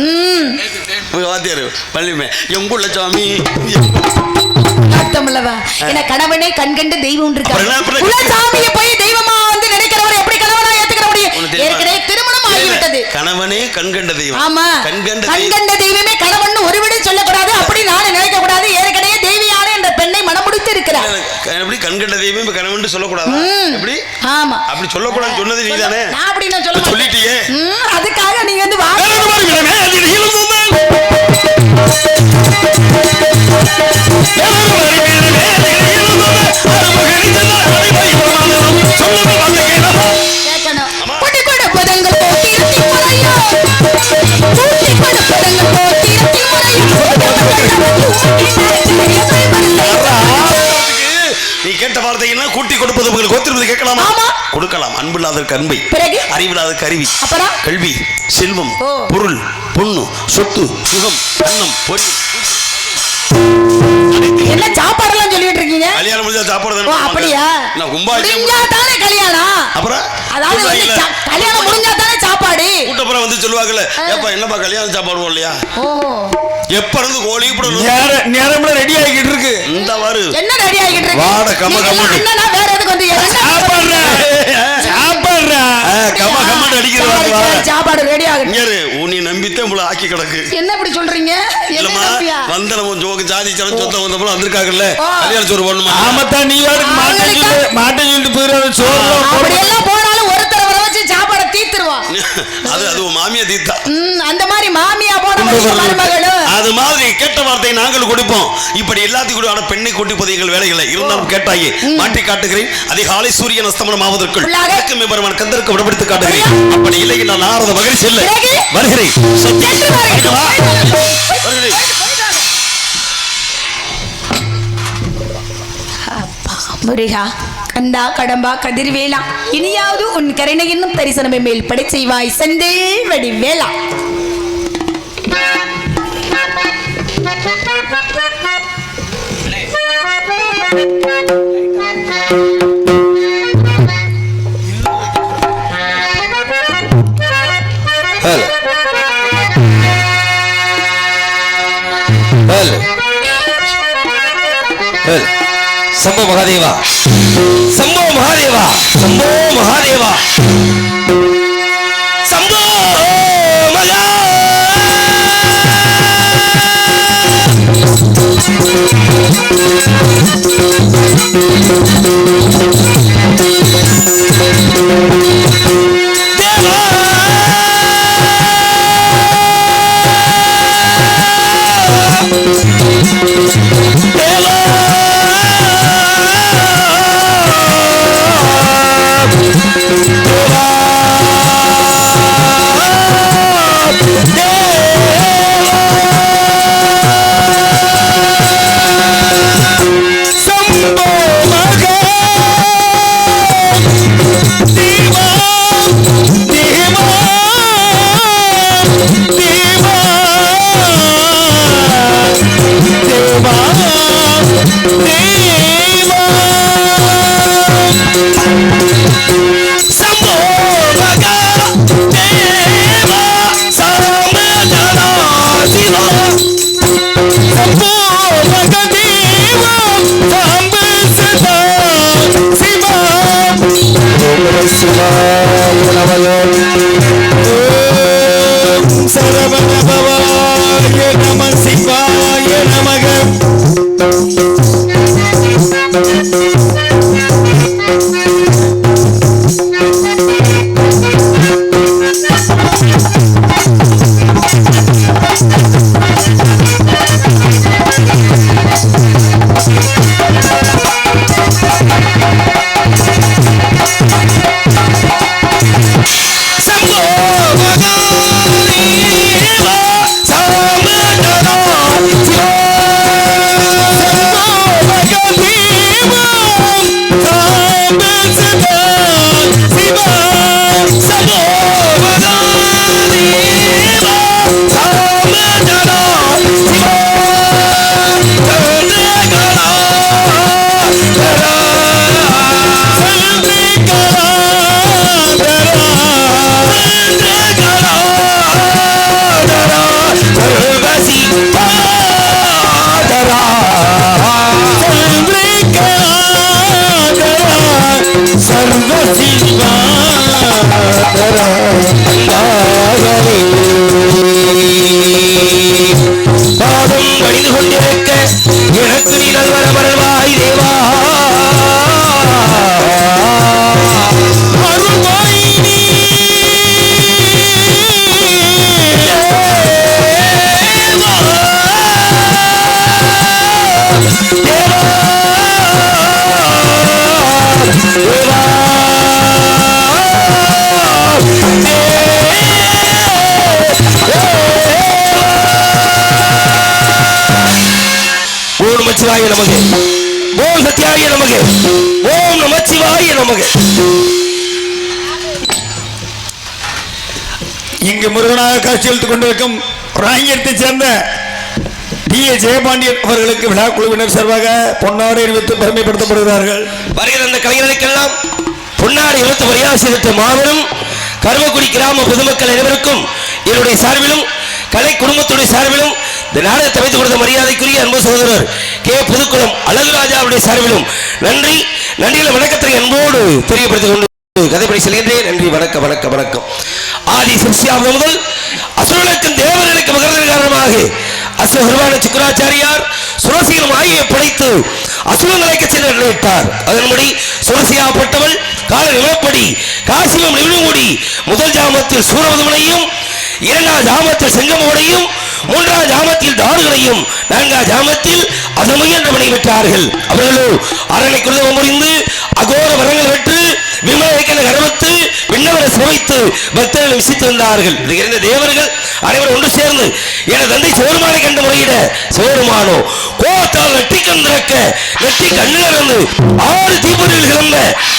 உங்க வாத்தியார் பள்ளிமே எங்குள்ள சாமி அர்த்தமில்லவா? என கணவனே கண்கண்ட தெய்வம் இருக்காரு. குலசாமியை போய் தெய்வமா வந்து நினைக்கிறவர் எப்படி கணவனா ஏத்துக்கிற முடியும்? ஏற்கனவே திருமணம் ஆகிவிட்டது. கணவனே கண்கண்ட தெய்வம். ஆமா, கண்கண்ட தெய்வமே கணவன் ஒருவிட சொல்லக்கூடாது, அப்படி நானும் நினைக்க கூடாது. ஏற்கனவே தேவியான என்ற பெண்ணை மனமுடித்து இருக்கிறார். எப்படி கண்கண்ட தெய்வமே கணவன் சொல்லக்கூடாது? எப்படி? ஆமா, அப்படி சொல்லக்கூடாது சொன்னது நீதானே. நான் அப்படி நான் சொல்ல சொல்லிட்டியே. அதுக்காக நீங்க வந்து நீ கேட்ட வார்த்தைன்னா கூட்டி கொடுப்பது உங்களுக்கு கோத்திருப்பது கேட்கலாமா? கொடுக்கலாம். அன்பில்லாதற்கு அன்பை, அறிவில்லாதற்கு அறிவி, கல்வி, செல்வம், பொருள், பொண்ணு, சொத்து, சுகம், அன்னம், பொருள். என்ன சாப்பாடெல்லாம் சொல்லிட்டு இருக்கீங்க? கல்யாணம் முடிஞ்சா சாப்பாடு தானே. அப்படியா? நான் கும்பாபிஷேகம் முடிஞ்சா தானே கல்யாணம். அப்புறம் அதாவது கல்யாணம் முடிஞ்சா தானே சாப்பாடு. கூட்டப்புறம் வந்து சொல்லுவாங்கல்ல, ஏப்பா என்னப்பா கல்யாணம் சாப்பாடு இல்லையா? எப்ப இருந்து கோழி நேரம் ரெடி ஆகிட்டு இருக்கு. இந்த வாரு என்ன ரெடி ஆகிட்டு இருக்கு? வாட கம கம என்னன்னா வேற எதுக்கு வந்து சாப்பாடுற கம கம அடிக்கிறது. சாப்பாடு ரெடி ஆகுது. இங்க உன்னை நம்பித்தான் உங்களை ஆக்கி கிடக்கு. என்ன இப்படி சொல்றீங்க? இல்லம்மா வந்த நம்ம ஜோக்கு ஜாதி சலம் சொந்த வந்த போல வந்திருக்காங்கல்ல, கல்யாண சோறு போடணுமா? ஆமாத்தான், நீ வாருக்கு மாட்டை சொல்லிட்டு போயிடுற சோறு அப்படி எல்லாம் போனாலும் ஒருத்தர வர வச்சு சாப்பாடை தீத்துருவான். அது மாமியா தீத்தா. அந்த மாதிரி மாமியா போன மருமகளும் அது மாதிரி கேட்ட வார்த்தையை நாங்கள் கொடுப்போம். இப்படி எல்லாத்தையும் கூட பெண்ணை கூட்டிப்பது எங்கள் வேலைகளை இருந்தாலும் கேட்டாயே மாற்றி காட்டுகிறேன். அதிகாலை சூரியன் அஸ்தமனம் ஆவதற்குள் பெருமான் கந்தருக்கு விடப்படுத்தி காட்டுகிறேன். அப்படி இல்லை நான் நாரத மகிழ் செல்ல வருகிறேன். முருகா, கந்தா, கடம்பா, கதிர்வேலா, இனியாவது உன் கருணை என்னும் தரிசனமே மேல் படை செய்வாய். செந்தில் வடிவேலா. சம்போ மகாதேவா, சம்போ மகாதேவா, சம்போ மகாதேவா, சம்போ மகா. பாதம் வடிந்து கொண்டிருக்க எனக்கு நீ நல்வர மரவாய் தேவா ஓம் நமச்சிவாய நமக ஓம் சத்யாய நமக ஓம் நமச்சிவாய நமக. இங்கு முருகனாக காட்சியளித்துக் கொண்டிருக்கும் ராங்கியத்தை சேர்ந்த டி.ஏ. ஜெயபாண்டியன் அவர்களுக்கு விழா குழுவினர் சார்பாக பொன்னாடை அணிவித்து பெருமைப்படுத்தப்படுகிறார்கள். வருகிற அந்த கலைஞர்களுக்கெல்லாம் பொன்னாடை அணிவித்து மரியாதை மாபெரும் கருவக்குடி கிராம பொதுமக்கள் அனைவருக்கும் என்னுடைய சார்பிலும் கலை குடும்பத்துடைய சார்பிலும் இந்த நாடகத்தை வைத்துக் கொடுத்த மரியாதைக்குரிய அன்பு சகோதரர் கே. புதுக்குளம் அழகுராஜா அவருடைய சார்பிலும் நன்றி நன்றிகளை வணக்கத்தை அன்போடு தெரியப்படுத்திக் கொண்டு கதைப்படி செல்கின்றேன். நன்றி வணக்கம் வணக்கம் வணக்கம். ஆதி சிவசியாபம் முதல் அசுரனுக்கும் தேவர்களுக்கு மகரத காரணமாக அசுரமான சுக்கராச்சாரியார் சுரசியம் ஆகிய படைத்து அசுரங்களைக்கு சென்று நினைத்தார். அதன்படி சுரசியாப்பட்டவள் கால நிலப்படி காசியம் நிமிடமூடி முதல் ஜாமத்தில் சூரவதமனையும் இரண்டாம் ஜாமத்தில் செங்கமோடையும் மூன்றாம் ஜாமத்தில் தாடுகளையும் நான்காம் ஜாமத்தில் அதமுயன்றவனை பெற்றார்கள். அவர்களோ அரணை குருதம் முறிந்து அகோர வரங்கள் பெற்று விமலைக்கன கர்வத்து விண்ணவரை சுவைத்து பக்தர்கள் விசித்திருந்தார்கள். இருந்த தேவர்கள் அனைவரும் ஒன்று சேர்ந்து என தந்தை சிவருமானை கண்டு முறையிட சிவருமானோ கோத்தால் நெட்டி கந்திருக்க நெட்டி கண்ணிலிருந்து 6 தீபொறிகள் கிளம்ப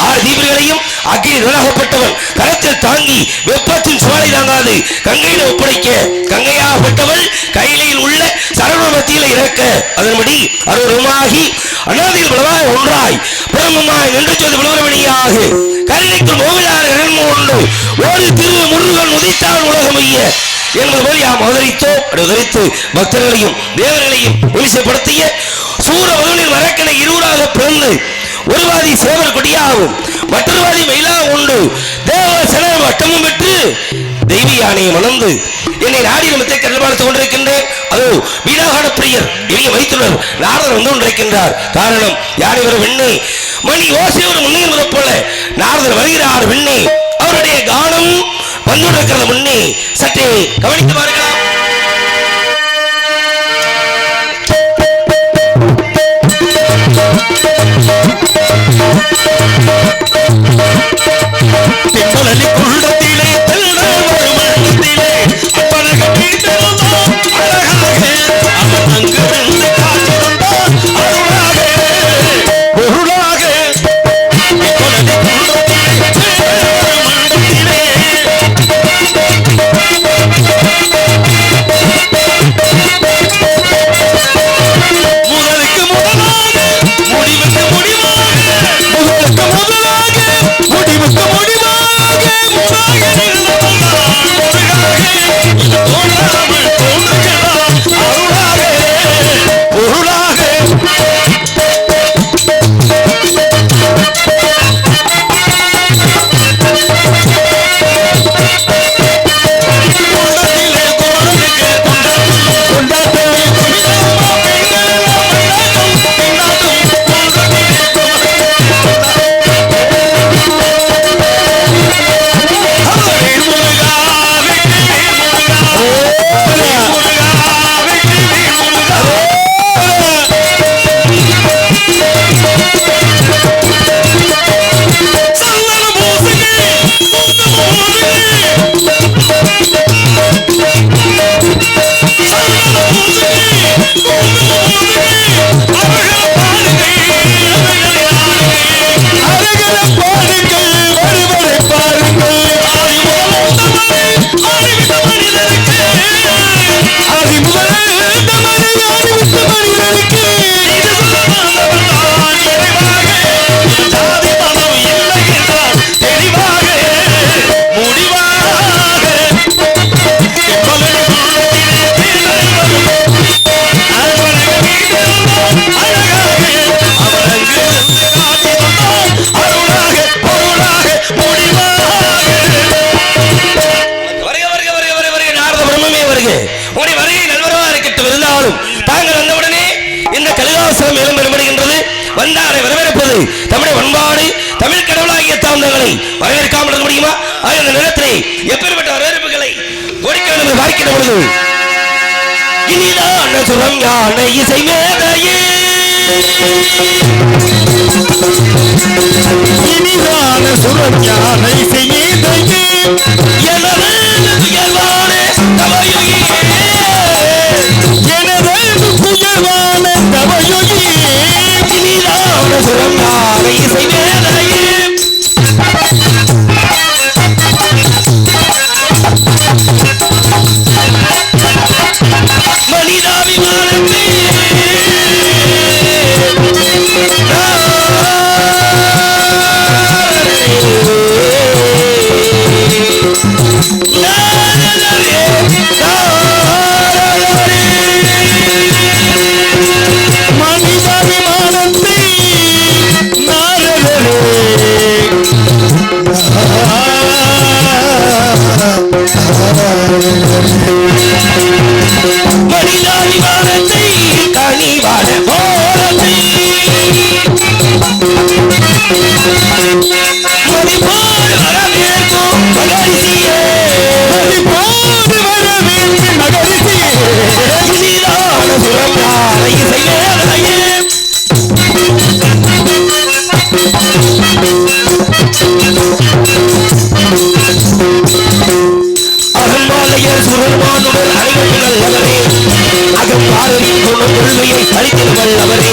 6 தீபொறிகளையும் அக்னி நிராகப்பட்டவன் கரத்தில் தாங்கி வெப்பத்தின் சுவாலை தாங்காது கங்கையில ஒப்படைக்க கங்கையாகப்பட்டவள் கையிலையில் உள்ள சரவண மத்தியில இறக்க அதன்படி அருவமாகி அனாதியில் பலவாய் ஒன்றாய் பிரம்மமாய் நின்று சொல்லி விளவரமணியாக கருணைக்குள் மோகலார் உண்டு ஒரு திரு முருகன் உதைத்தான் உலகமைய என்பது போல் யாம் அவதரித்து பக்தர்களையும் தேவர்களையும் ஒளிசப்படுத்திய சூரவதனின் மரக்கனை இருவராக பிறந்து ஒருவாதி சேவர் கொடியாகும் மற்றொருவாதி மயிலா உண்டு தேவ சன வட்டமும் பெற்று தெய்வ யானையை மணந்து என்னை நாடி நமத்தை கருள்பாடுத்துக் கொண்டிருக்கின்றேன். அதோ வீணாகான பிரியர் இனிய வைத்துள்ளர் நாரதர் வந்து கொண்டிருக்கின்றார். காரணம் யானை வர வெண்ணே மணி ஓசை ஒரு முன்னே போல நாரதர் வருகிறார் வெண்ணே அவருடைய கானம் வந்துள்ள முன்னே சற்றே கவனித்து பார்க்கலாம். குள்ளத்திலே நாம் தங்களை வரவேற்காமல் இருக்க முடியுமா? அந்த நேரத்திலே எப்பேற்பட்ட வரவேற்புகளை கொடுக்க வேண்டும் பார்க்கிற பொழுது இனிதான சுரம் ஞான இசை மேதையே, இனிதான சுரம் ஞான இசை மேதையே, எனது புயல்வான தவயுகியே, எனது புயல்வான தவயுகியே, இனிதான சுரம் ஞான இசை மேதையே, மனிதாபிமானத்தை மனிதாபிமானத்தை நாரதரே மனிதாபிமானத்தை கனிவான போரத்தை மதிப்போடு வரவேற்கும் மகரிஷியே, மதிப்போடு வரவேற்கும் மகரிஷியே, இனிதான சுரம் ஞான இசை மேதையே, அகம்பாளையர் சுரமானுடன் அனைவர்கள் அவரே, அகம்பாளையின் குணம் கொள்கையை அளித்தல் வல்லவரே,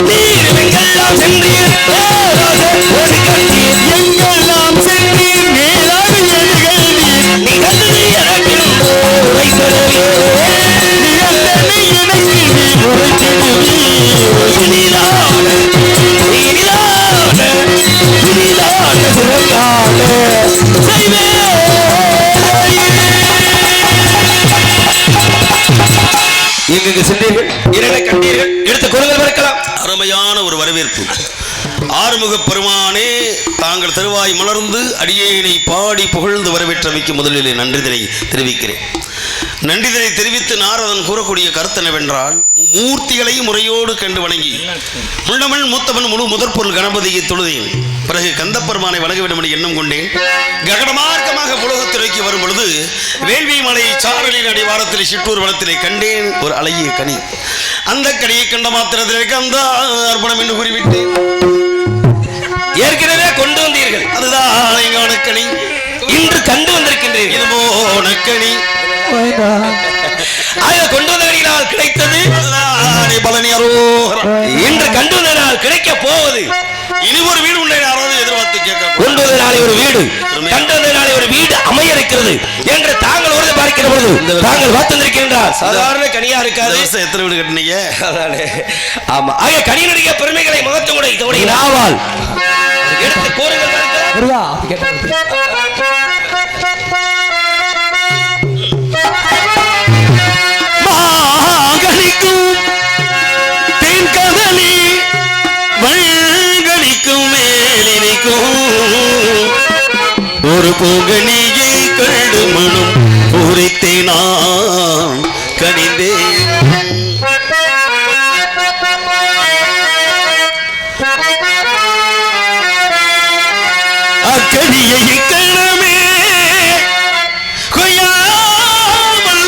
நீரெங்கெல்லாம் சென்றீர் ஒரு கண்டீர், எங்கெல்லாம் சென்றீர் மேலாக எழுகண்டீர், நிகழ்ந்தது எனக்கில் உரை தருவே, நிகழ்ந்தனை எனக்கு நீ உரைத்திடுவீர். இனிதான இனிதான இனிதான சுரங்கான செய்வே. எங்கெங்கு சென்றீர்கள், இரண்டை கண்டீர்கள், எடுத்து கொடுங்கள் பார்க்கலாம். அருமையான ஒரு வரவேற்பு. ஆறுமுக பெருமானே, தாங்கள் திருவாய் மலர்ந்து அடியேனை பாடி புகழ்ந்து வரவேற்றமைக்கு முதலிலே நன்றிதனை தெரிவிக்கிறேன். நன்றிதனை தெரிவித்து நாரதன் கூறக்கூடிய கருத்து என்னவென்றால், மூர்த்திகளையும் முறையோடு கண்டு வணங்கி முள்ளமன் மூத்தவன் முழு முதற்பொருள் கணபதியை தொழுதேன். பிறகு கந்தப்பெருமானை வணங்க வேண்டும் என எண்ணம் கொண்டேன். ககனமார்க்கமாக புலகத்துறைக்கு வரும் பொழுது வேள்வி மலை சாரலின் அடிவாரத்தில் சிற்றூர் வனத்திலே கண்டேன் ஒரு அழகிய கனி. அந்த கனியை கண்ட மாத்திரத்திலே கந்த அர்ப்பணம் என்று கூறிவிட்டேன். ஏற்கனவே கொண்டு வந்தீர்கள், அதுதான் எங்கான கனி. இன்று கண்டு வந்திருக்கின்றீர்கள், இது போன கனி. கொண்டு வந்தவர்களால் கிடைத்தது பழனி அரோகரா. இன்று கண்டு வந்தனால் கிடைக்க போவது. இனி ஒரு வீடு உண்டை யாராவது எதிர்பார்த்து கேட்க, கொண்டு வந்த நாளை ஒரு வீடு, கண்டு வந்த நாளை ஒரு வீடு அமைய இருக்கிறது என்று தாங்கள் ஒரு பார்க்கிற பொழுது தாங்கள் பார்த்திருக்கின்றார். சாதாரண கனியா இருக்காது. எத்தனை வீடு கட்டினீங்க? ஆமா, ஆக கனியினுடைய பெருமைகளை மகத்துவம் இதோடைய நாவால் எடுத்து கூறுங்கள் மாங்கனிக்கும் தென்கதலி வள்கனிக்கும் மேலினிக்கும் ஒரு பூங்கனியை கண்டு மனம் பூரித்தேனான் கனிந்தேன். அக்கனியை கணமே கொய்யாமல்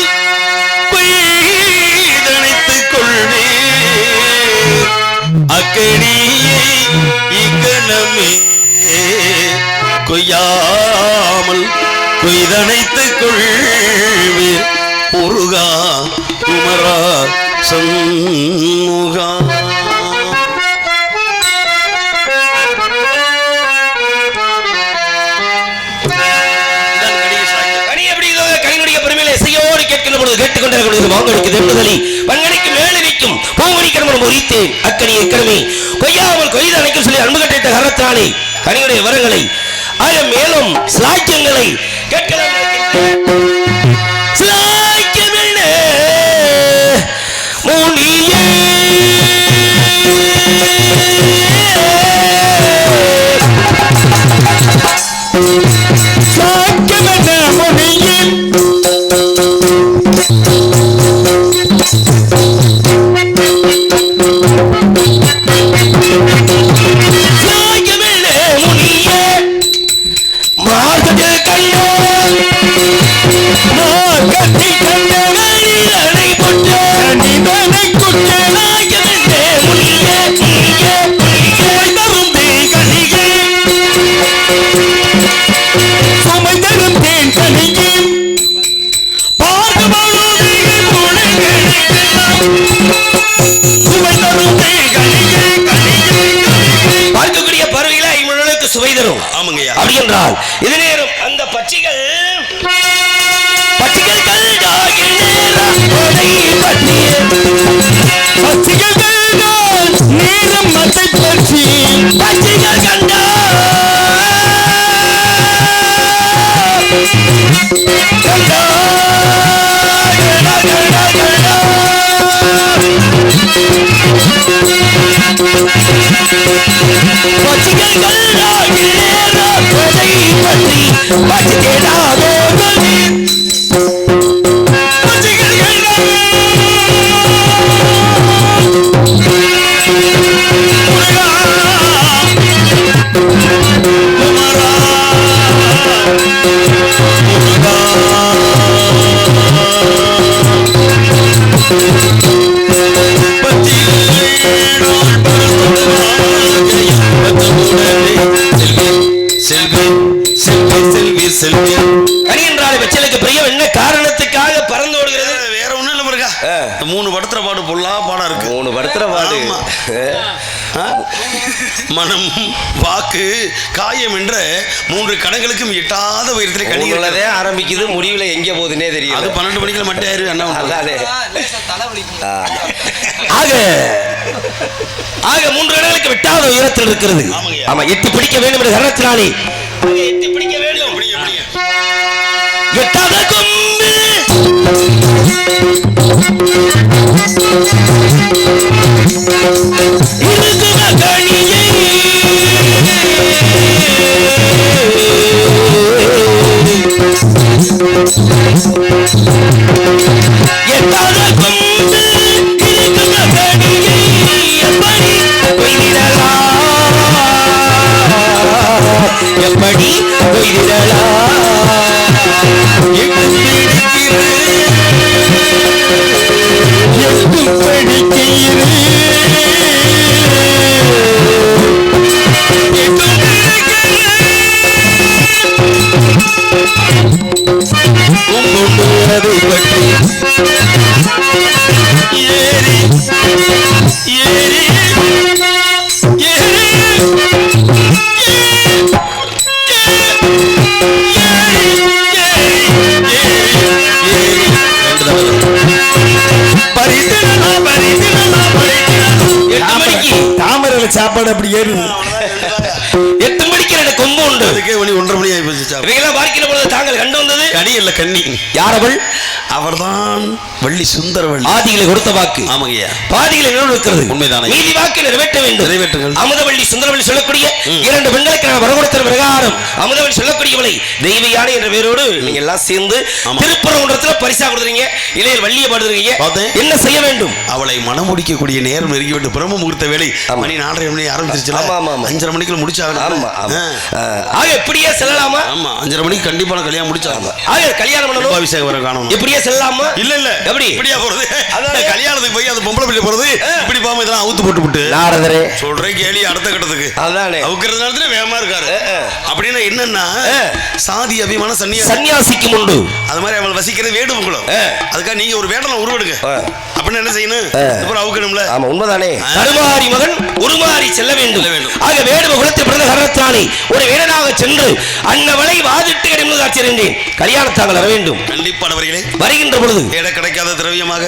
கொய்தனைத்துக் கொள்வே, அக்கனியை இக்கணமே கொய்யாமல் கொய்தனைத்துக் கொள்வீர். முருகா குமரா சண்முகா. பங்கனிக்கு மேலே நிற்கும் பூங்கனிக்கு உரித்தேன் அக்கனியை கடமை கொய்யாமல் கொய்து அணைக்கும் சொல்லி அன்பு கட்டிட்ட காரணத்தினாலே கனியுடைய வரங்களை ஆயிரம் மேலும் சிலாக்கியங்களை கேட்கலாம். இது நேரம் அந்த பட்சிகள் நேரம் மத்தை பற்றி பட்சிகள் கண்டா கனியன்றாலே வெச்சலுக்கு பிரியம் என்ன காரணத்துக்காக பறந்து ஓடுகிறது? வேற ஒண்ணும் இல்ல முருகா. 3 படத்துல பாடு பொல்லா பாடம் இருக்கு. 3 படத்துல பாடு. மனம் வாக்கு காயம் என்ற 3 கணங்களுக்கும் எட்டாத உயரத்திலே கனிகளே ஆரம்பிக்குது, முடிவுல எங்க போகுதுன்னே தெரியும். அது 12 மணிக்குள்ள மட்டும் ஆயிரு அண்ணா. ஆக 3 கணங்களுக்கு வெட்டாத உயரத்தில் இருக்கிறது. ஆமா, எட்டி பிடிக்க வேண்டும் என்ற காரணத்தினாலே எட்டி பிடிக்க வேண்டும். எட்டாத கொம்பு இருக்குத கணியை எட்டாத கொம்பு இருக்குத கணியை எப்படி கொய்திடலாம், எப்படி கொய்திடலாம். சாப்பாடு அப்படி ஏறுது. 8 மணிக்கு ரெண்டு கொம்பு உண்டு. அதுக்கே 1:30 மணி ஆகி போச்சு. இவையெல்லாம் பார்க்கிற பொழுது தாங்கள் கண்டு வந்தது கனி இல்ல கண்ணி. யார் அவள்? அவர்தான் வள்ளி சுந்தரவள்ளி. ஆதியிலே கொடுத்த வாக்கு ஆமாங்கய்யா, பாதியிலே நிறைவேறுகிறது. உண்மைதானே? மீதி வாக்கு நிறைவேற்ற வேண்டும். நிறைவேற்றுங்கள். அமுதவள்ளி சுந்தரவள்ளி சொல்லக்கூடிய 2 பெண்களுக்கு நான் வரகொடுத்த பிரகாரம் அமுதவள்ளி சொல்லக்கூடியவளை தெய்வ யானை என்ற பேரோடு நீங்க எல்லாம் சேர்ந்து திருப்பரங்குன்றத்துல பரிசா கொடுத்துறீங்க. இளையர் வள்ளியை பாடுறீங்க. என்ன செய்ய வேண்டும்? அவளை மனம் முடிக்கக்கூடிய நேரம் நெருங்கிவிட்டு பிரம்ம முகூர்த்த வேலை மணி 4:30 மணி ஆரம்பிச்சிருச்சு. 5:30 மணிக்குள்ள முடிச்சாகணும். ஆக இப்படியே செல்லலாமா? ஆமா, 5:30 மணிக்கு கண்டிப்பான கல்யாணம் முடிச்சாகணும். ஆக கல்யாணம் பண்ணணும், அபிஷேகம் வர காணணும். இப்படியே செல்லலாமா? இல்ல இல்ல, எப்படி இப்படியா போறது? கல்யாணத்துக்கு போய் அது பொம்பளை பிள்ளை போறது இப்படி போகாம இதெல்லாம் அவுத்து போட்டு விட்டு நாரதரே சொல்றேன் கேளி. அடுத்த கட்டத்துக்கு அதானே அவுக்கிறது நேரத்துல வேகமா இருக்காரு. அப்படின்னா என்னன்னா சாதி அபிமான சன்னியாசிக்கு உண்டு. அது மாதிரி அவள் வசிக்கிறது வேடுமக்குளம். அதுக்காக நீங்க ஒரு வேடனை உருவெடுங்க. அப்படின்னு என்ன செய்யணும்? அப்புறம் அவுக்கணும்ல. ஆமா, உண்மைதானே. கருமாரி மகன் உருமாறி செல்ல வேண்டும். ஆக வேடும குலத்தை பிறந்த காரணத்தாலே ஒரு வேடனாக சென்று அன்னவளை வாதிட்டு காட்சியிருந்தேன். கல்யாணத்தாங்கள் வர வேண்டும். கண்டிப்பா அவர்களே வருகின்ற பொழுது ஏட கிடைக்காத திரவியமாக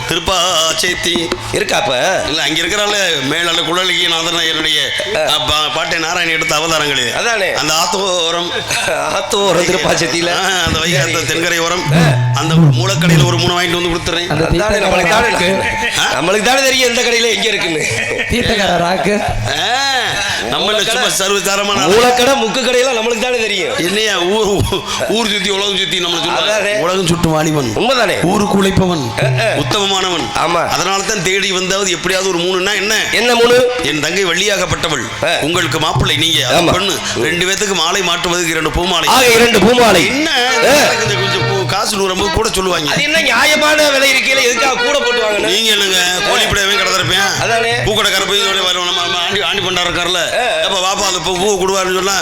திருப்பா சேத்தி இருக்காப்ப இல்ல அங்க இருக்கிறாள் மேலாள குழலிக்கு நாதன் என்னுடைய பாட்டை நாராயணி எடுத்த அவதாரங்களே. அதானே அந்த ஆத்தோரம் திருப்பா சேத்தியில அந்த வைகாத்த தென்கரை ஓரம் அந்த மூலக்கடையில ஒரு 3 வாங்கிட்டு வந்து கொடுத்துறேன். நம்மளுக்கு தானே தெரியும் எந்த கடையில எங்க இருக்குன்னு. நம்மள சும்மா சர்வசாரமான மூலக்கடை முக்கு கடையெல்லாம் நம்மளுக்கு தானே தெரியும். என்னையா ஊர் சுத்தி உலகம் சுத்தி நம்ம சொல்லுவாங்க. உலகம் சுட்டு வாலிபன் உண்மைதானே. ஊருக்கு உழைப்பவன் உத்தமமானவன். ஆமா, அதனால தான் தேடி வந்தாவது எப்படியாவது ஒரு 3ன்னா என்ன 3? என் தங்கை வள்ளியாகப்பட்டவள் உங்களுக்கு மாப்பிள்ளை. நீங்க பெண்ணு 2 பேத்துக்கு மாலை மாற்றுவதற்கு 2 பூமாலை. 2 பூமாலை. என்ன கொஞ்சம் காசு 150 கூட சொல்லுவாங்க. அது என்ன நியாயமான விலை இருக்கையில எதுக்காக கூட போட்டு வாங்க? நீங்க என்னங்க கோழிப்படையவே கடந்திருப்பேன். அதானே பூக்கடை கரப்பை வரும். நம்ம ஆண்டி பண்டார இருக்கார்ல, அப்ப பாப்பா அந்த பூ கொடுவாருன்னு சொன்னா,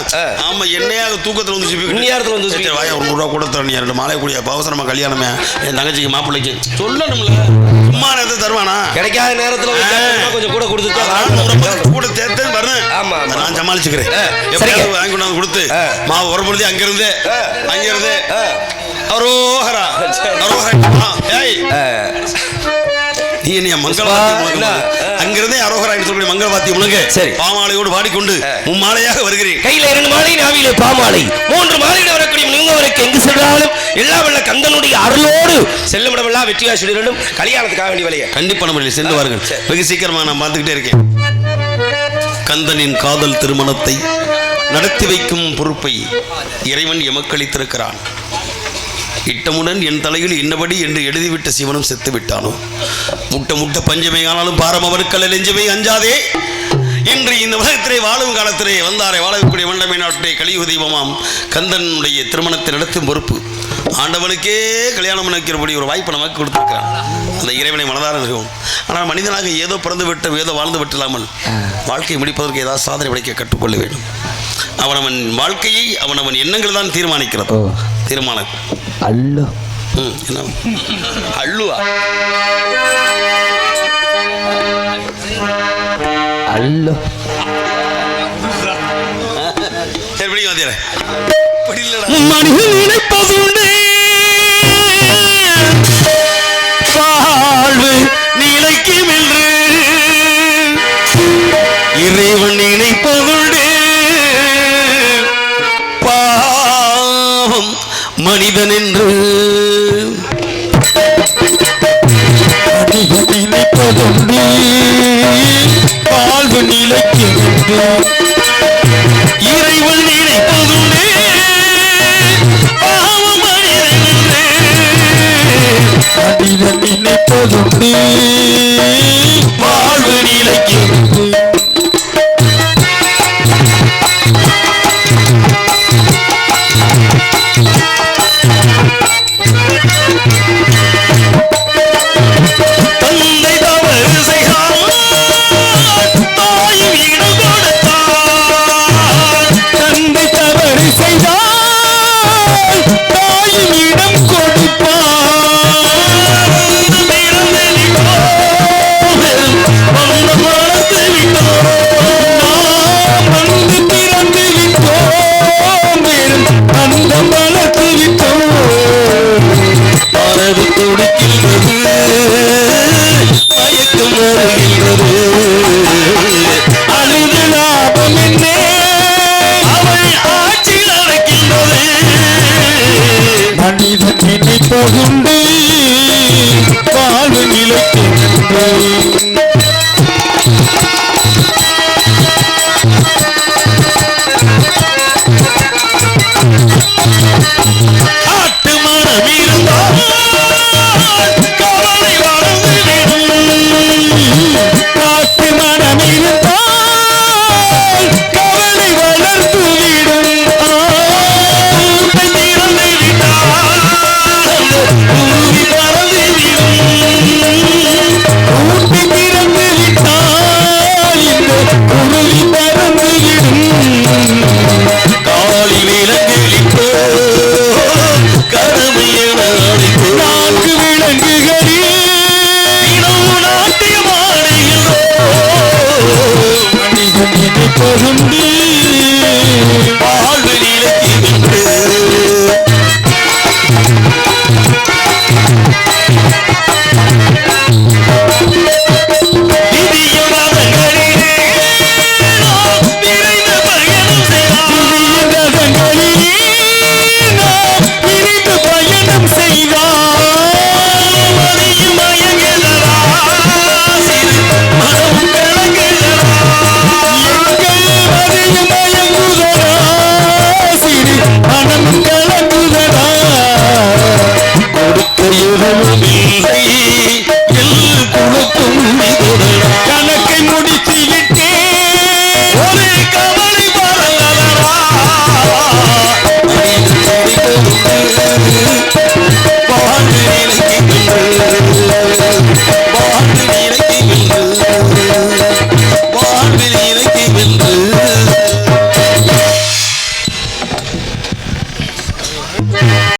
ஆமா என்னையாக தூக்கத்துல வந்து நேரத்துல வந்து வாயா ஒரு 100 ரூபா கூட தரணும். 2 மாலை கூடிய அவசரமா கல்யாணமே என் தங்கச்சிக்கு மாப்பிள்ளைக்கு சொல்லணும்ல. சும்மா நேரத்தை தருவானா? கிடைக்காத நேரத்துல கொஞ்சம் கூட கொடுத்துட்டு கூட சேர்த்து வரணும். ஆமா நான் சமாளிச்சுக்கிறேன். வாங்கி கொண்டாந்து கொடுத்து மாவு ஒரு பொழுது அங்கிருந்து அரோஹரா நீ என்ன மங்களவாத்தியம் அங்கிருந்தே அரோகராயின்னு சொல்லி மங்களவாத்தியம் முழுங்க பாமாலையோடு பாடிக்கொண்டு மும்மாலையாக வருகிறேன். கையில 2 மாலை, நாவிலே பாமாலை, 3 மாலையிட வரக்கூடிய நீங்கவருக்கு எங்கு சென்றாலும் எல்லா வல்ல கந்தனுடைய அருளோடு செல்லுமிடமெல்லாம் வெற்றியா சொல்லிடும். கல்யாணத்துக்காக வேண்டிய வழியை கண்டிப்பா நம்ம சென்று வாருங்கள். வெகு சீக்கிரமா நான் பார்த்துக்கிட்டே இருக்கேன். கந்தனின் காதல் திருமணத்தை நடத்தி வைக்கும் பொறுப்பை இறைவன் எமக்களித்திருக்கிறான். இட்டமுடன் என் தலையில் இன்னபடி என்று எழுதிவிட்ட சிவனும் செத்து விட்டானோ. முட்ட பஞ்சமே ஆனாலும் பாரம் அவருக்கல்ல நெஞ்சமே அஞ்சாதே. இன்று இந்த உலகத்திலே வாழும் காலத்திலே வந்தாரை வாழக்கூடிய வண்டமை நாட்டை கலியுக தெய்வமாம் கந்தனுடைய திருமணத்தை நடத்தும் பொறுப்பு ஆண்டவனுக்கே கல்யாணம் நினைக்கிறபடி ஒரு வாய்ப்பை நமக்கு கொடுத்திருக்கிறான். அந்த இறைவனை மனதார நிறுவும். ஆனால் மனிதனாக ஏதோ பிறந்து விட்டு ஏதோ வாழ்ந்து விட்டலாமல் வாழ்க்கையை முடிப்பதற்கு ஏதாவது சாதனை படைக்க கற்றுக்கொள்ள வேண்டும். அவனவன் வாழ்க்கையை அவனவன் எண்ணங்கள் தான் தீர்மானிக்கிறது. தீர்மானம் அல்ல என்ன அள்ளுவா அல்ல எப்படி வாத்தியார மனிதன் நினைப்பதுண்டே வாழ்வு நிலைக்கும் என்று இறைவன் நினைப்பதுண்டே பாவம் மனிதன் என்று மனிதன் நினைப்பதுண்டே வாழ்வு நிலைக்கும் என்று இறைவன் நினைப்பதுண்டே பாவம் மனிதன் நினைப்பதுண்டே வாழ்வு நிலைக்கும் நினைப்பதுண்டே வாழ்வு நிலைக்கின்றே கணக்கை முடி